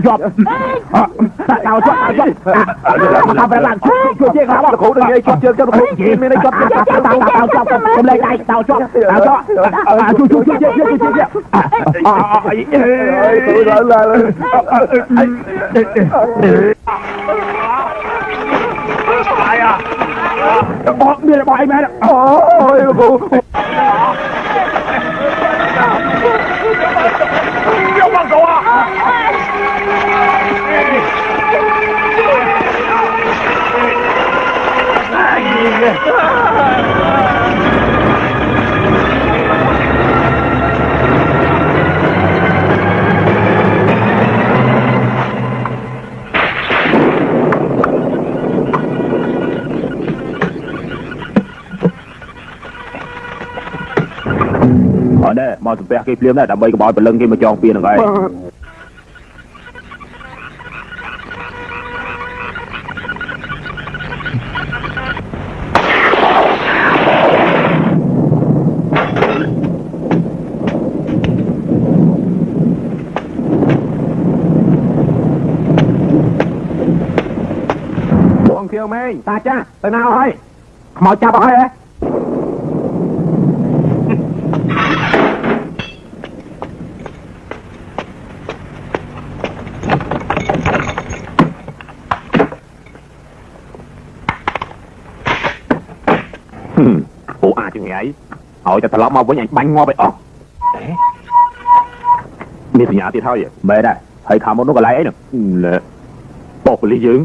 ជាប់តោជាប់តាមប្រឡាក់ជួយជាខាងលោកគ្រូនឹងនិយាយជាប់ជើងលោកគ្រូមានន័យជាប់តោជាប់កុំលេងដៃតោជាប់ជួយជួយบอกមានរបស់អីមែនអូយលោកគ្រូយកមកទៅ ណែមកសំពះគេភ្លាមដែរដើម្បីកុំឲ្យព្រលឹងគេមកចងពៀនហ្នឹងឯង បងខៀវម៉េងតាចាស់ទៅណាហើយខ្មោចចាប់អស់ហើយហ៎ ពួកអាចងហើយឲ្យតែត្រឡប់មកវិញអញបាញ់ងាប់ឲ្យអស់មានសញ្ញាទៀតហើយមែនដែរហើយខាងមុននោះកន្លែងអីហ្នឹងប៉ប៉ូលីសយើង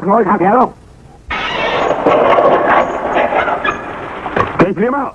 Ngồi khá kéo không? Cây phím không?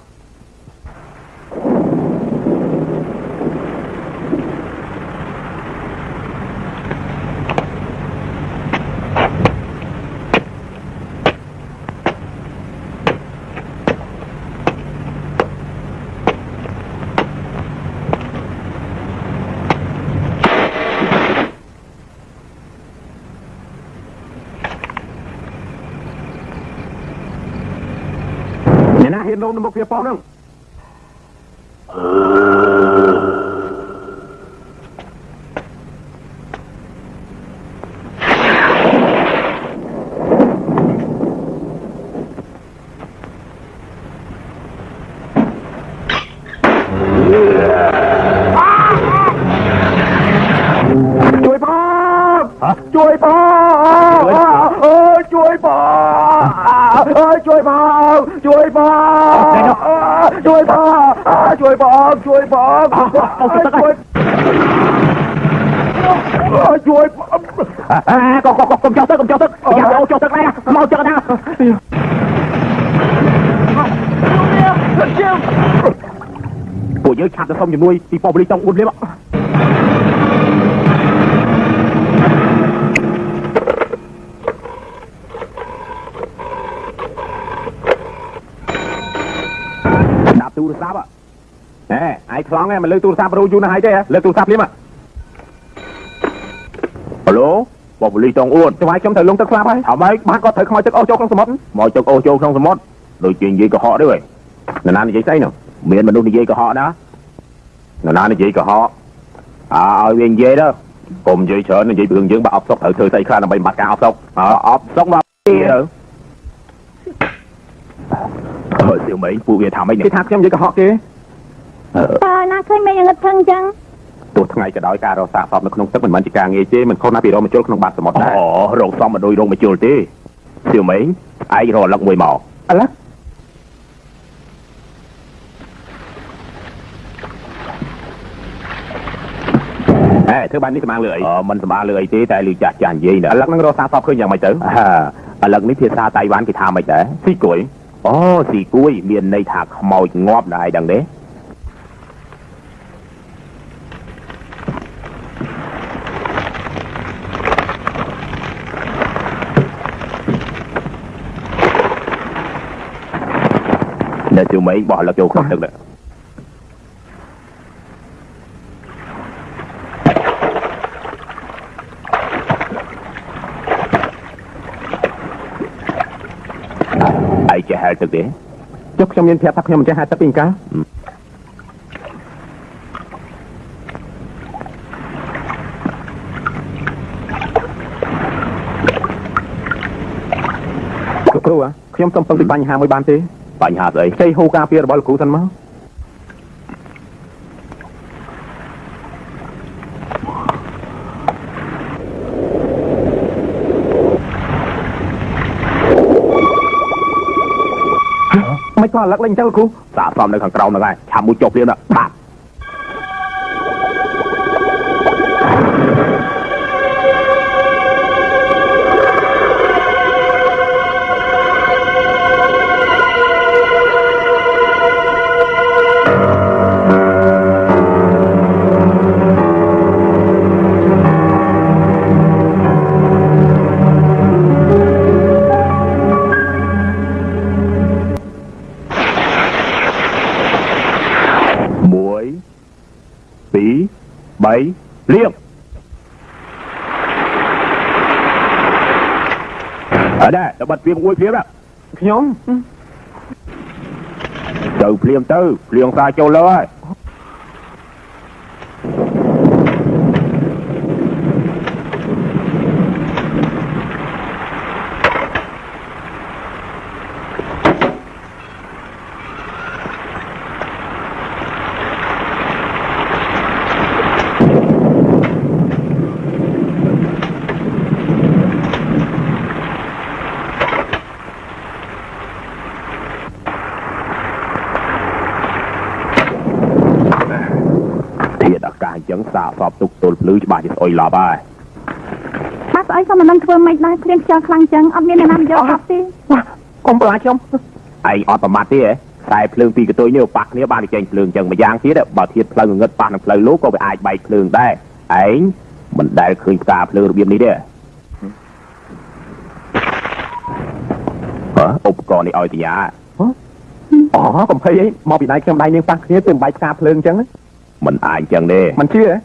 Hiện đâu nó một phía phong đâu. Chuối bò. Hả? Chuối bò. Chuối bò. Chuối bò. Chuối bò. Chuối bò. Chuối bò. Chuối bò. Chuối con cho tức dạ cho tức đây mau cho tao của giới chặt nó không nhìn nuôi thì phòng đi trong uốn lên ạ đạp tu sáp ạ nè ai thoáng em mà lưới tu sáp rồi du nó hay thế lưới tu sáp liếm ạ aloบอกบุรีจงอ้วนจะไว้จำเธอลงตะคราบให้เอาไหมบ้านก็เธอขโมยตึกโอโจกក្នុងសមុទ្រមកตึกโอโจกក្នុងសមុទ្រដូចជានិយាយកុហកទេនរណានិយាយស្អីនោះមានមនុស្សនិយាយកុហកណានរណានិយាយកុហកឲ្យវានិយាយទៅកុំនិយាយច្រើននិយាយរឿងយើងបើអប់សុកត្រូវធ្វើស្អីខ្លះដើម្បីបាត់ការអប់សុកអប់សុកមកទៅសៀវមេងពួកវាថាម៉េចគេថាខ្ញុំនិយាយកុហកគេតើណាឃើញមេងងឹតថឹងចឹងទោះថ្ងៃក៏ដោយការរកសាកសពនៅក្នុងទឹកមិនមែនជាការងាយទេមិនខុសណាពីរោមជុលក្នុងបាតសមុទ្រដែរអូរកសំមិនដូចរោមជុលទេសៀវមេងឯងរកលឹកមួយមកអឡ៎ធ្វើបាននេះសម្អាងលើអីមិនសម្អាងលើអីទេតែលឺចាស់ចាស់និយាយណាអឡឹកនឹងរកសាកសពឃើញយ៉ាងម៉េចទៅអឡឹកនេះភាសាតៃវ៉ាន់គេថាម៉េចដែរស៊ីគួយអូស៊ីគួយមានន័យថាខ្មោចងាប់ដែរដឹងទេđể chịu mấy bỏ là chịu không được nữa ai chạy hai thực tế chúc trong nhân theo tắc nhầm chạy hai tắc bình cá cửu àខ្ញុំសុំពឹងពីបញ្ហាមួយបានទេបញ្ហាស្អីខ្ចីហូការពាររបស់លោកគ្រូសិនមក ไม่ก็ลักเล่นเจ้าครูสาฟอมในขังเกาหน่อยชามูจบเรียนอ่ะปากใบเลี้ยงได้แต่บัดเพียงอวยเพียงละขยมเจ้าเพียงเต้าเพียงตาเจ้าเลยchẳng xả phập tục tồn lưới bà thì ôi là bài bác ấy sao mà nâng thưa mày đang khuyên cho khăn chẳng ông nên làm cho học đi con bà chông ai ọt bà mặt đi tại phường vì cái tôi nhiều bạc nếu bà đi chênh phường chẳng mà giang thiết bà thiết phường ngất bà nằm phường lúc có phải ai bay phường đây ấy mình đã khơi cả phường được biếm đi đi ốp con này ôi thì giá còn thấy ấy mau bị này trong đây nhưng bác thiết tìm bay cả phường chẳng mình ai chẳng đi mình chưa đấy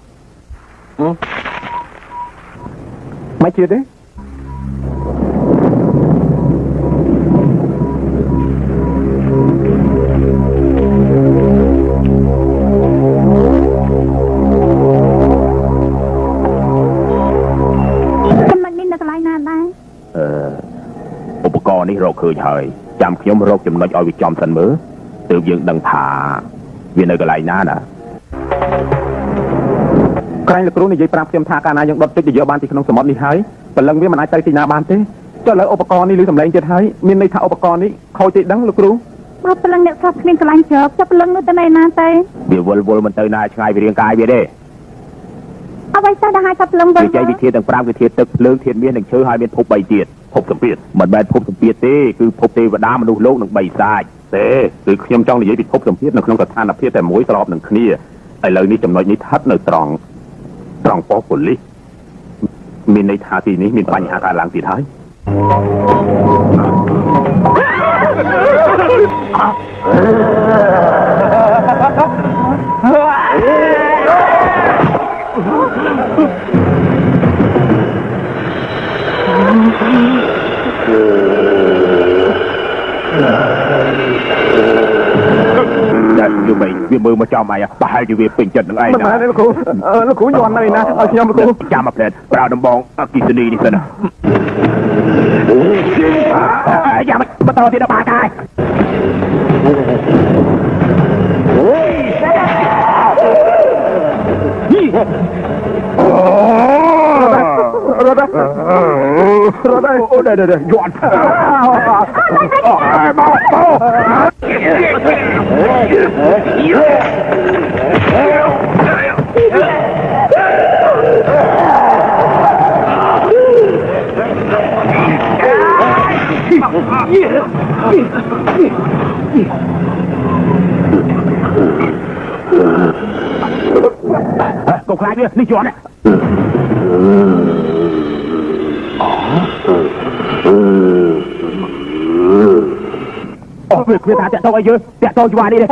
mày chưa đấyอุปกรณ์นี้เราเคยเห็นจำขยมโรคจำนวนเอาไปจอมสันมือตื่นยืนดังถาเวียนในกระไรน่าน่ะใครจะรู้ในใจปราบเทียมทาการนายยังดดติดเยอะบ้านที่ขนมสมบัตินี่ให้แต่ลังเวียนมันอาจใจตีนาบ้านเต้เจ้าเลยอุปกรณ์นี้หรือสำเร็จจะให้มีในท่าอุปกรณ์นี้เขาจะดังลูกรู้มาพลังเนี่ยครับเรียนกระไรเจอบจะพลังนู้นแต่ไหนนาเต้เดี๋ยววนมันเตยนายชายไปเรียงกายไปเด้เอาไว้ใส่ได้กับพลังบนใจวิเทียนต่างปรามวิเทียนตึกเลื่องเทียนเมียนหนึ่งเชื้อให้เมียนพบใบเจียดพบสัมเปียดมันใบพบสัมเปียดเต้คือพบเทวดามนุษย์โลกหนึ่งใบทรายเต้คือขยมจ้องในใจปิดพบสัมเปียดหนึ่งขนมกระทานเพียแต่หมวยตลอดหนึ่งคณีไอ้เลยนี้จำนวนนี้ทัดหนึ่งตรองปอผลลิมีในท่าทีนี้มีปัญหาการหลังตีท้ายnhư vậy vì mưa mà cho mày bà hai thì việc bình chân được ai nó cũ nhọn này nè nhom nó cũ cha mà phèn vào đồng bong kỳ sinh đi xem nào giờ bắt đầu thì nó ba cái rồi đây dọn cục lại đi dọn này việc thả chạy tôi chưa chạy tôi cho đi đây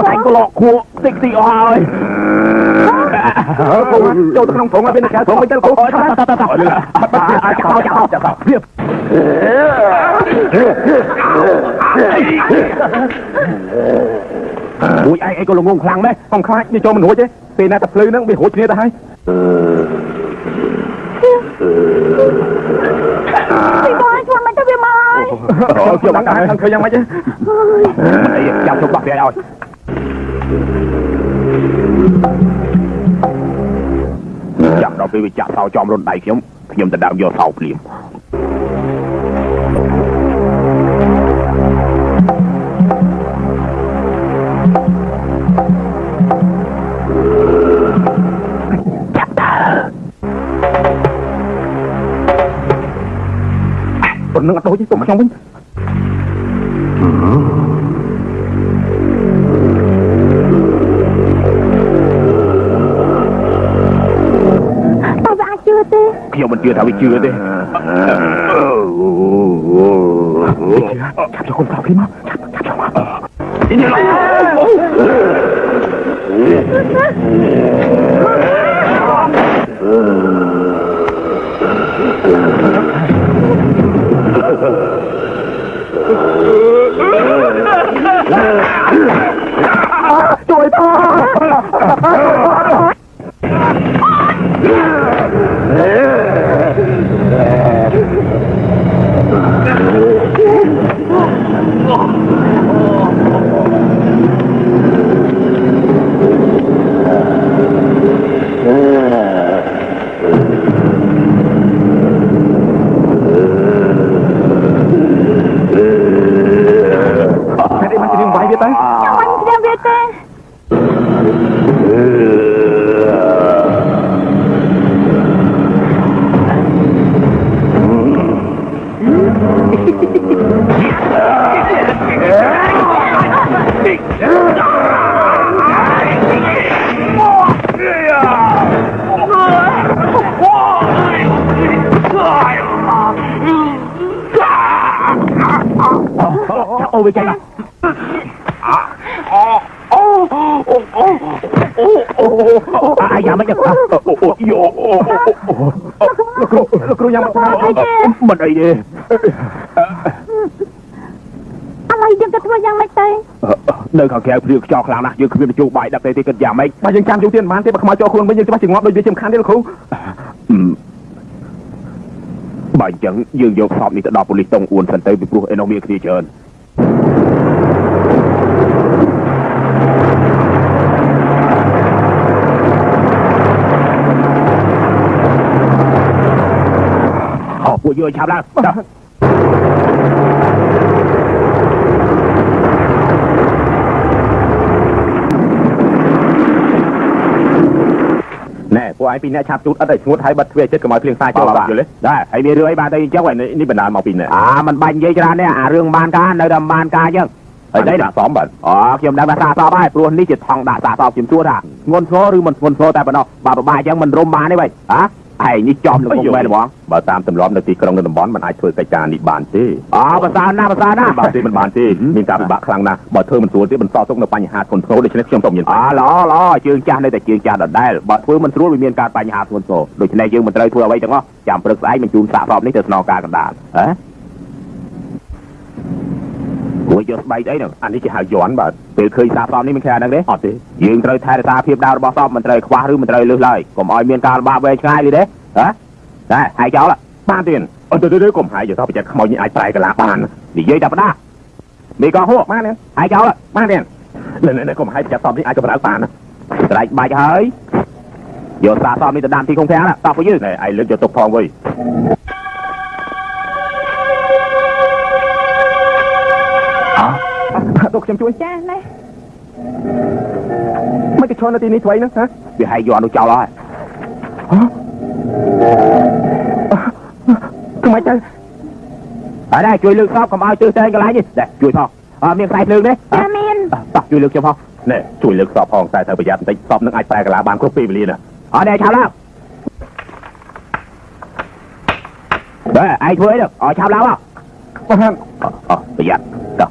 anh có lọ khô xích xị ơi châu tôi không phụng ở bên này phụng bên chân cổ ui ai có lồng ngông khăng đấy không khai đi cho mình hối chứ tiền này tập lư nó bị hối chuyện ta hay ខ្ញុំដឹងថាឃើញយ៉ាងម៉េចអីចាំជុំបាក់វាឲ្យចាំដល់ពេលវាចាក់សោចំរុនដៃខ្ញុំទៅដើមយកសោភ្លាមប៉ុណ្្នឹងអត់ដូចទេទុកខ្ញុំវិញខ្ញុំមិនជឿថាវាជឿទេចាប់ចូលខ្លួនភ្លាមមកចាប់ចូលមកនេះឡើយជួយផងអូវាចេញអ่ะអាយ៉ាមិនទេយោលោកគ្រូយ៉ាងមិនអីទេอะไรយើងគិតធ្វើយ៉ាងម៉េចទេនៅខាងក្រៅព្រាវខ្យល់ខ្លាំងណាស់យើងគ្មានទៅជួបបាយដាក់ទេគិតយ៉ាងម៉េចបើយើងចាំយូរទៀតមិនបានទេបើខ្មោចចូលខ្លួនវិញយើងច្បាស់ជាងាប់ដូចវាសំខាន់ទេលោកគ្រូបើអញ្ចឹងយើងយកសពនេះទៅដល់ប៉ូលីសតុងអួនសិនទៅពីព្រោះឯនោះមានគ្នាច្រើនពួកយើងឆាប់ឡើងណែពួកឯងពីអ្នកឆាប់ជូតអត់ឲ្យស្ងួតហើយបិទទ្វារចិត្តកុំឲ្យភ្លៀងសាចូលបាទយល់ទេដែរហើយមានរឿងអីបានទៅអញ្ចឹងនេះបណ្ដាលមកពីណែมันបាញ់និយាយច្រើននេះអារឿងបានការនៅតែបានការអញ្ចឹងហើយđâyដាក់សមបាទខ្ញុំដឹងថាសាសមហើយព្រោះនេះជាថងដាក់សាសមខ្ញុំសួរថាធ្ងន់ធ្ងរឬមិនធ្ងន់ធ្ងរតែប៉ុណ្ណោះបើប្របាអញ្ចឹងមិនរុំបានទេវិញឯងនេះចំលោកគុំមែនបងបើតាមទម្លាប់នៅទីក្រុងនៅតំបន់มันអាចធ្វើកិច្ចការនេះបានទេប្រសើរណាស់បាទទេមិនបានទេមានការពិបាកខ្លាំងណាស់បើធ្វើមិនស្រួលទេបន្សល់ទុកនៅបញ្ហាធ្ងន់ធ្ងរដូច្នេះខ្ញុំសូមញញល្អជើងចាស់នៅតែជើងចាស់ដដែលបើធ្វើមិនស្រួលវាមានការបញ្ហាធ្ងន់ធ្ងរដូច្នេះយើងមិនត្រូវធ្វើអ្វីទាំងអស់ចាំព្រឹកស្អែកបញ្ជូនសាកសពនេះទៅស្នងការកណ្ដាលគួរយកស្បែកអីហ្នឹងអានេះគេហៅយន់បាទពេលឃើញសាកសពនេះមិនខ្លាចហ្នឹងទេអត់ទេយើងត្រូវថែរក្សាភាពដើមរបស់សពមិនត្រូវខ្វះឬមិនត្រូវលឹះឡើយកុំឲ្យមានការលំបាកវែងឆ្ងាយទេតែហើយចោលបានទៀតទៅកុំហាយយកទៅប្រយ័ត្នខ្មោចនេះអាចប្រែកន្លះបាននិយាយតែប៉ុណ្ណាមីកហួរបានទេហើយចោលបានទេនៅកុំហាយប្រយ័ត្នសពនេះអាចកម្រើកបានស្រែកបាច់ហើយយកសាកសពនេះទៅដាំទីកុំខាំងតោះពួកយើងឯងលើកយកទុកផងវិញទុកខ្ញុំជួយចាណែមិនគេឈរនៅទីនេះធ្វើអីហ្នឹងវាហើយយកនោះចោលហើយខ្មោចទៅហើយដែរជួយលើកសពកុំឲ្យទើសតែកន្លែងនេះដែរជួយផងមានខ្សែភ្លើងទេចាមានតោះជួយលើកខ្ញុំផងណែជួយលើកសពផងតែត្រូវប្រយ័ត្នបន្តិចសពនឹងអាចប្រែកន្លះបានគ្រប់ពេលវេលាណាដែរឆាប់ឡើងដែរឯងធ្វើអីទៅឆាប់ឡើងមកប្រយ័ត្នតោះ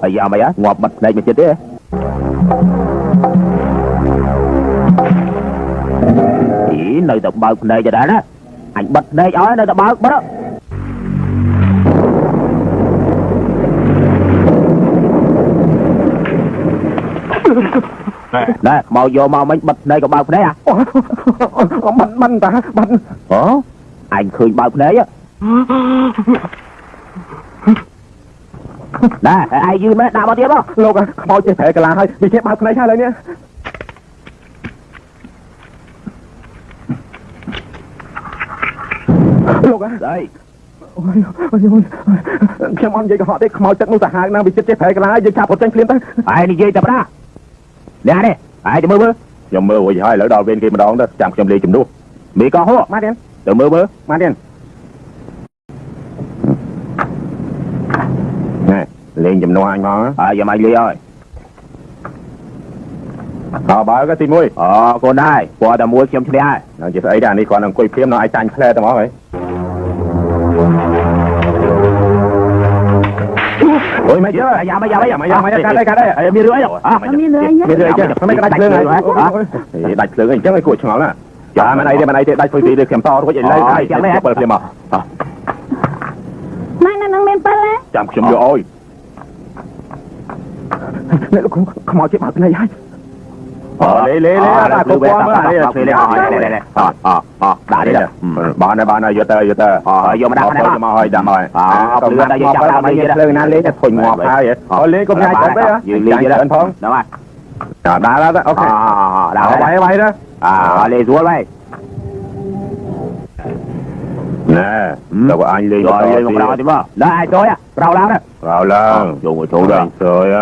អាយ៉ាមិនងាប់បិទភ្នែកមកចិត្តទេអីនៅតែបើកភ្នែកដែរណាអញបិទភ្នែកឲ្យនៅតែបើកបិទណែមកយកមកមិញបិទភ្នែកក៏បើកភ្នែកមិនតាមិនអូអញឃើញបើកភ្នែកណែឯងយឺមែនដាក់មកទៀតមកលោកខ្មោចចេះប្រែកលាហើយវាចេះបើកភ្នែកហើយឡើយនេះលោកអើយខ្ញុំអត់និយាយកុហកទេខ្មោចទឹកនោះសាហាវណាស់វាចិត្តចេះប្រែកលាយើងចាប់គាត់ចេញភ្លាមទៅឯងនិយាយតែប្រានេះនេះឯងទៅមើលខ្ញុំមើលរួចហើយឥឡូវដល់វេនគេម្ដងទៅចាំខ្ញុំលេងជំនួសមីកោហូមកទៀតទៅមើលមកទៀតណែលេងជំនួសអញមកយ៉ាមកលេងហើយបើកទី1អូកូនដែរពណ៌តែមួយខ្ញុំឈ្នះហើយនឹងជាស្អីដែរនេះគាត់នឹងអង្គុយព្រាមនៅឯចាញ់ផ្លែតែមកហើយអូយមិនយើយ៉ាកាត់ដែរមានរឿងអីមានរឿងចឹងមិនដាច់ភ្លើងហើយដាច់ភ្លើងអីចឹងឲ្យគួរឆ្ងល់ណាចាមិនអីទេដាច់ភ្លើងទីខ្ញុំតរួចឥឡូវហើយចាំ7ភ្លាមមកម៉ែនឹងមាន7ទេចាំខ្ញុំយកអើយអ្នកលោកខ្មោចជិះបើកភ្នែកហើយលេដាក់គប់មកលេដាក់នេះបានយកទៅយកមកដាក់នេះមកហើយដាក់មកភ្លើងដល់យកចាប់ដល់នេះភ្លើងណាលេងតែធុញងាប់ហើយលេងកុំញ៉ាយទៅយើងលេងទៀតផងដល់ហើយដាក់អូខេដាក់បាយណាលេងស្រួលហើយណែទៅអញលេងមកដល់ទីមកដល់ឯងចូលប្រោឡើងយកមកចូលដល់សើយ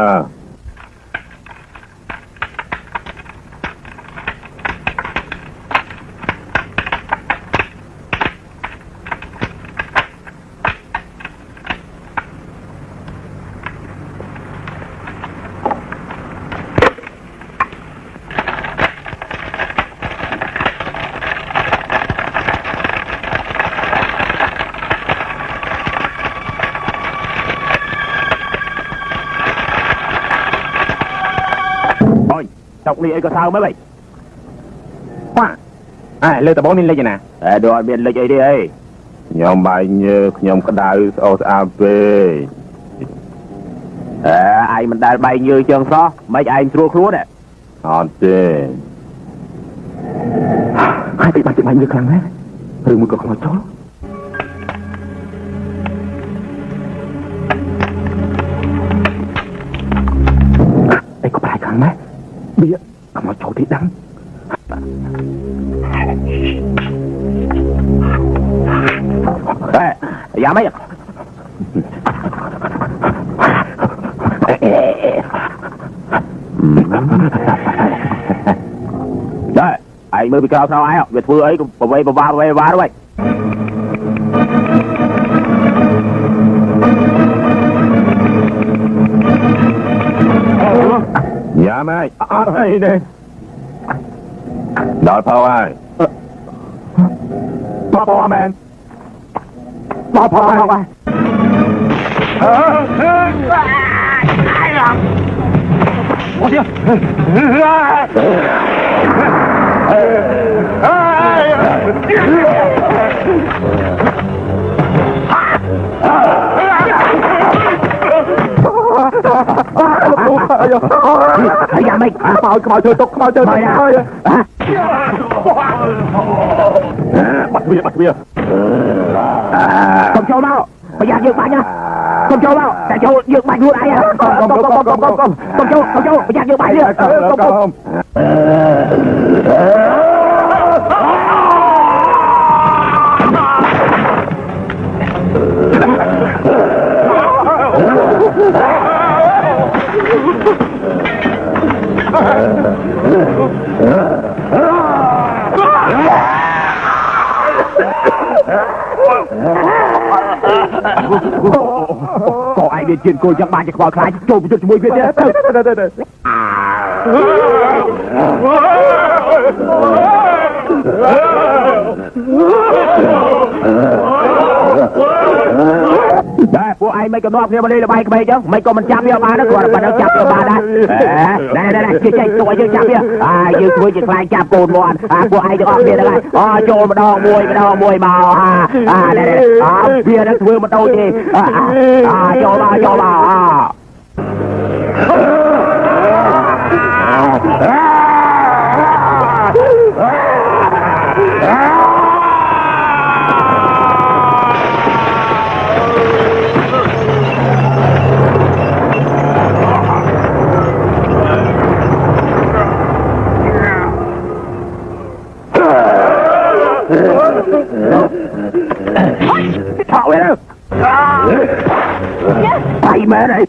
ចុកនេះអីក៏សើមើលហ៎លើតបងនេះលេចណាដូចអត់មានលេចអីទេអីខ្ញុំបាយញើខ្ញុំក្តៅស្អុះស្អាតពេកឯងមិនដែលបាយញើជើងសោះមិនឯងស្រួលខ្លួនអត់ទេហើយទីបាច់បាយញើខ្លាំងណាស់ឬមួយក៏ខ្មោចចូលអីក៏បាយខ្លាំងណាស់វាខ្មោចចូលទីដឹងយ៉ាមិនដែរឯងមើលពីក្រៅស្រោឯងវាធ្វើអីក៏ប្រវេប្រវាទៅយ៉ាម៉េចអត់អីទេដល់ផោហើយផោមែនផោហើយ我去！哎呀，妹，mau chơi tục, mau chơi tục thôi. Bắt bia. Không cho đâu, bây giờ dừng bạn nha. Không cho đâu, tại chỗ dừng bạn luôn ai à? Không cho, bây giờ dừng bạn đi. Không. Có ai biết chuyện cô chẳng bàn cho khỏi khai trộm một chút mùi viên thế. Đây, ពួកឯងមិនក៏នាំគ្នាមកលេងល្បែងក្មេងចឹងមិនក៏មិនចាប់វាបានទេគាត់ប៉ុណ្ណឹងចាប់វាបានដែរចេះទៅឲ្យយើងចាប់វាយើងធ្វើជាខ្លាចចាប់កូនមកពួកឯងទាំងអស់គ្នាហ្នឹងហើយចូលម្ដងមួយមកដែរវានឹងធ្វើមិនដូចទេចូលថោវាទៅមែនហើយ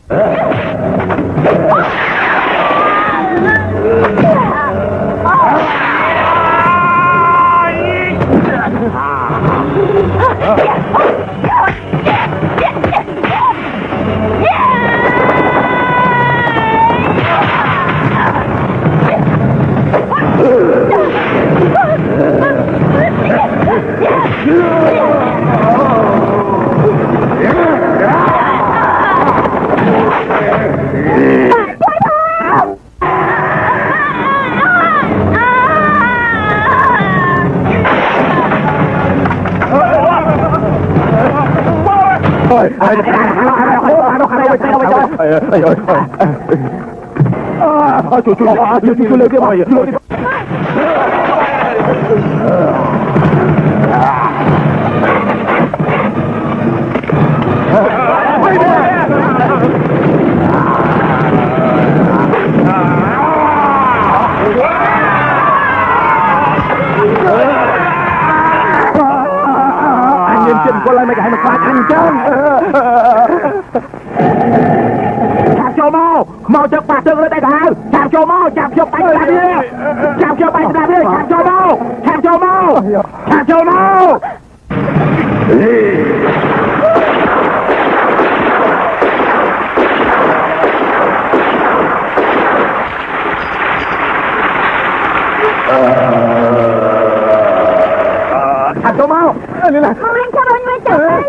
คนอะไรไม่ให้มันคลาดอันเจ้าจับโจมเมาจากปากเจอเลยได้ทางจับโจมจับโจไปสนามเรือจับโจไปสนามเรือจับโจมนี่แหละไม่ใช่ไม่จับเลย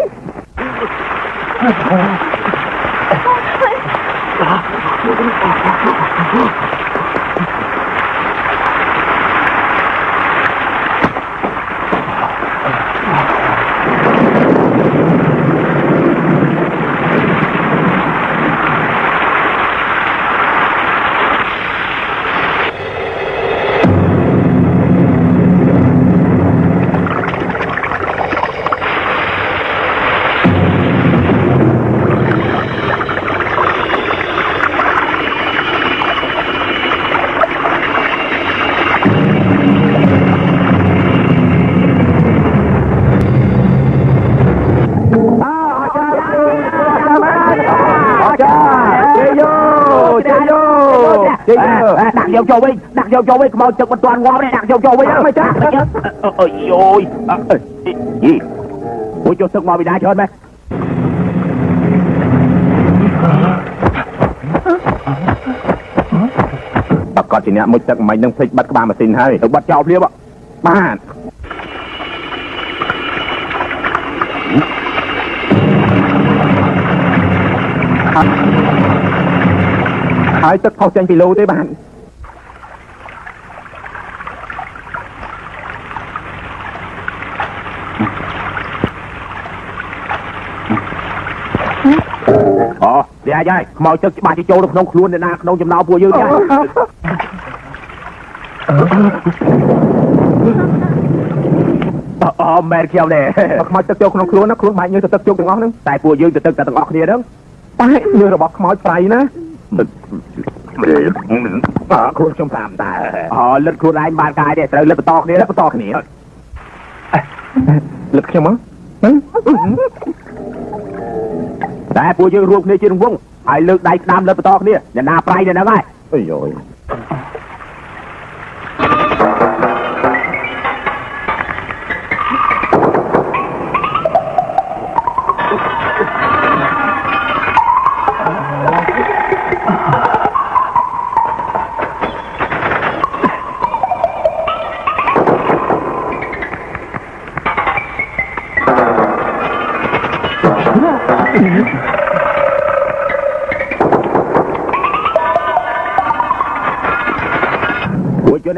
đặt vô cho Vinh mau chụp một toàn ngon đấy đặt vô cho Vinh mày chắc ôi gì ôi cho sức mau bị đá cho mày còn chỉ nè một trận mày nâng thích bắt các bạn mà xin hay bắt cho liếp ạ ba hỏi tất không tranh lô tới bạn đi ai vậy mau cho bà chị châu nó không luôn để na không chầm nào bùa dư nha mẹ kêu nè mau cho châu không luôn nó luôn mạnh như tất châu từng ngón nữa tại bùa dư từ từng ngón kia đó tại như là bọc mau phải nữa khuôn trong phạm ta lực khuôn anh bàn cài để trời lực to kia lực trong máแต่พวกยืนรวมในจีนวงไอ้เลือกได้ดำเลือกตอกเนี่ยอย่านาไปเนี่ยนะไงเอ้ยโอย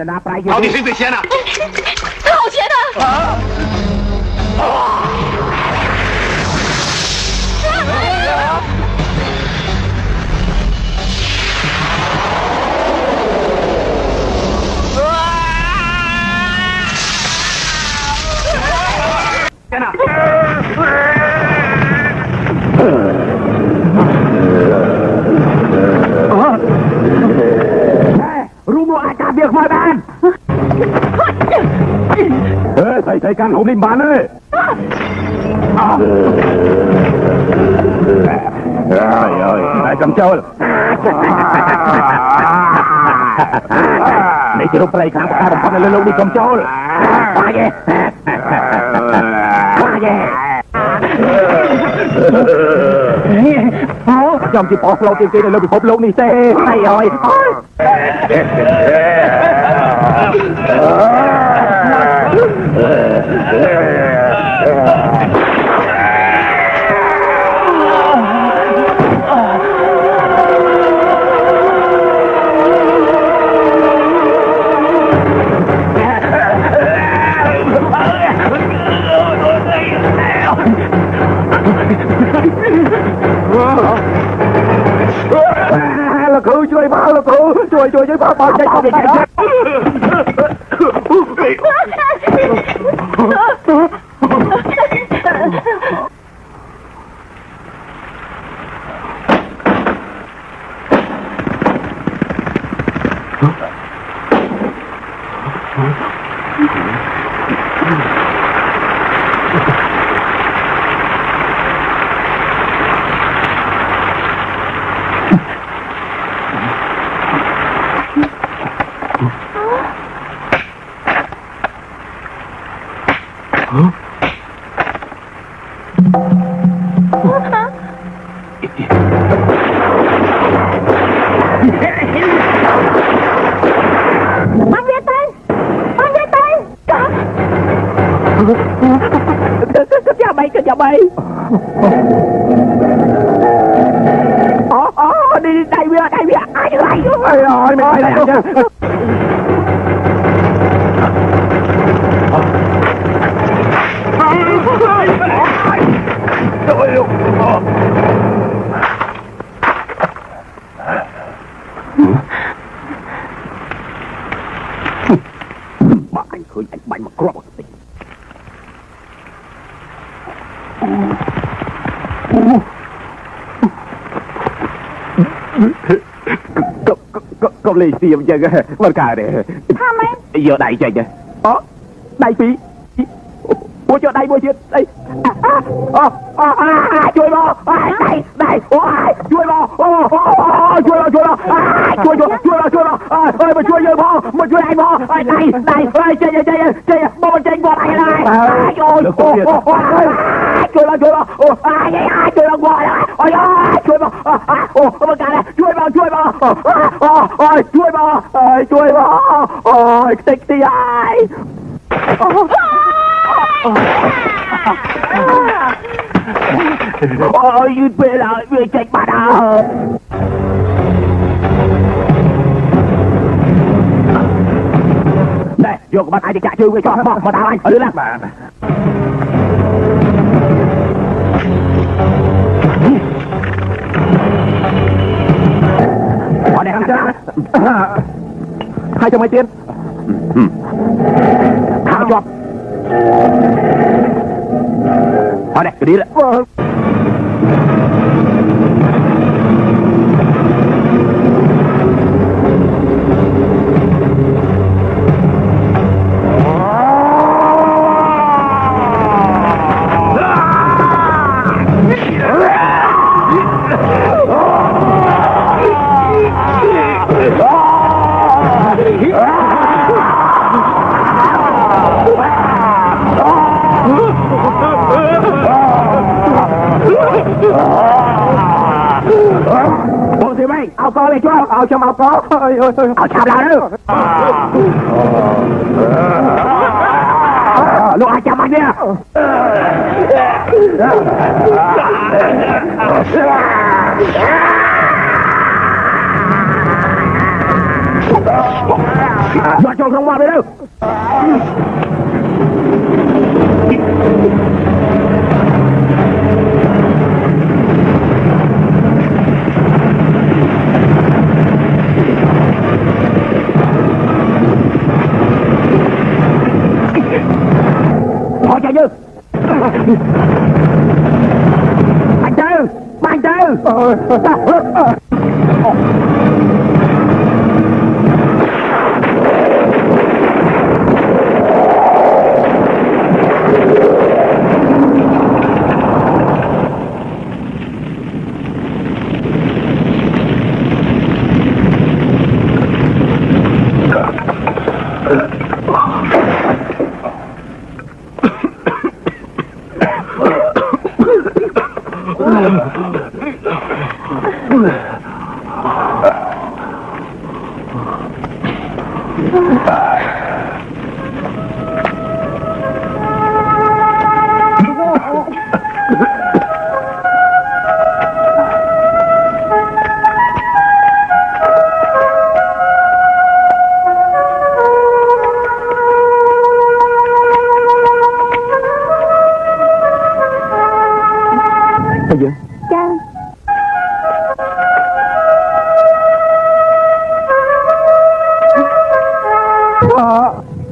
在拿白到底谁最先呢？好钱啊！天哪รู้มั้ยอาการเบียกมาบ้านใส่การของริมบ้านเลยไอ้กำเจ้าในที่เราไปครั้งประการของเราดีกำเจ้าไปแย่ยอมที่ปอกเราจริงๆเลยเราไปพบโลกนี่เซ่ไอ้อ้อยเราคือช่วยมาเราคือช่วยมาปล่อยใจเขาเด็กจะไปอ๋อดีได้เวียอะไรไม่ไปแล้วบ้าไอ้เคยไอ้ใบมากรอบสิก็เลยเสียมจังมันกาเลยทำไมเยอะได้จังอ๋อได้ปีบัวเจอได้บัวเจอได้ช่วยบอได้โอ้ยช่วยบอช่วยมาช่วยเยอะบอมาช่วยไอ้บอได้ใจบอมันใจบออะไรโอ้ยช่วยมาบอช่วยมามันกาเลยช่วยมาช่วยมาติ๊กตีไอยืดไปแล้วเวียนใจมาดาđây vô của bạn ai thì chạy chơi với cho mà tao anh ở đây ở đây không hai trăm mấy tiền thao cho ở đây cứ đi đấy Bộ thì mày, ao co lên cho, ao cho ao có, ao chạm lại nữa. Lúc ai chạm anh nha. Dọn cho ក្នុងមកទៅพอใจยืดបាញ់ទៅចា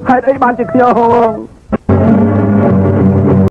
ហេតុអីបានជាខ្ញុំ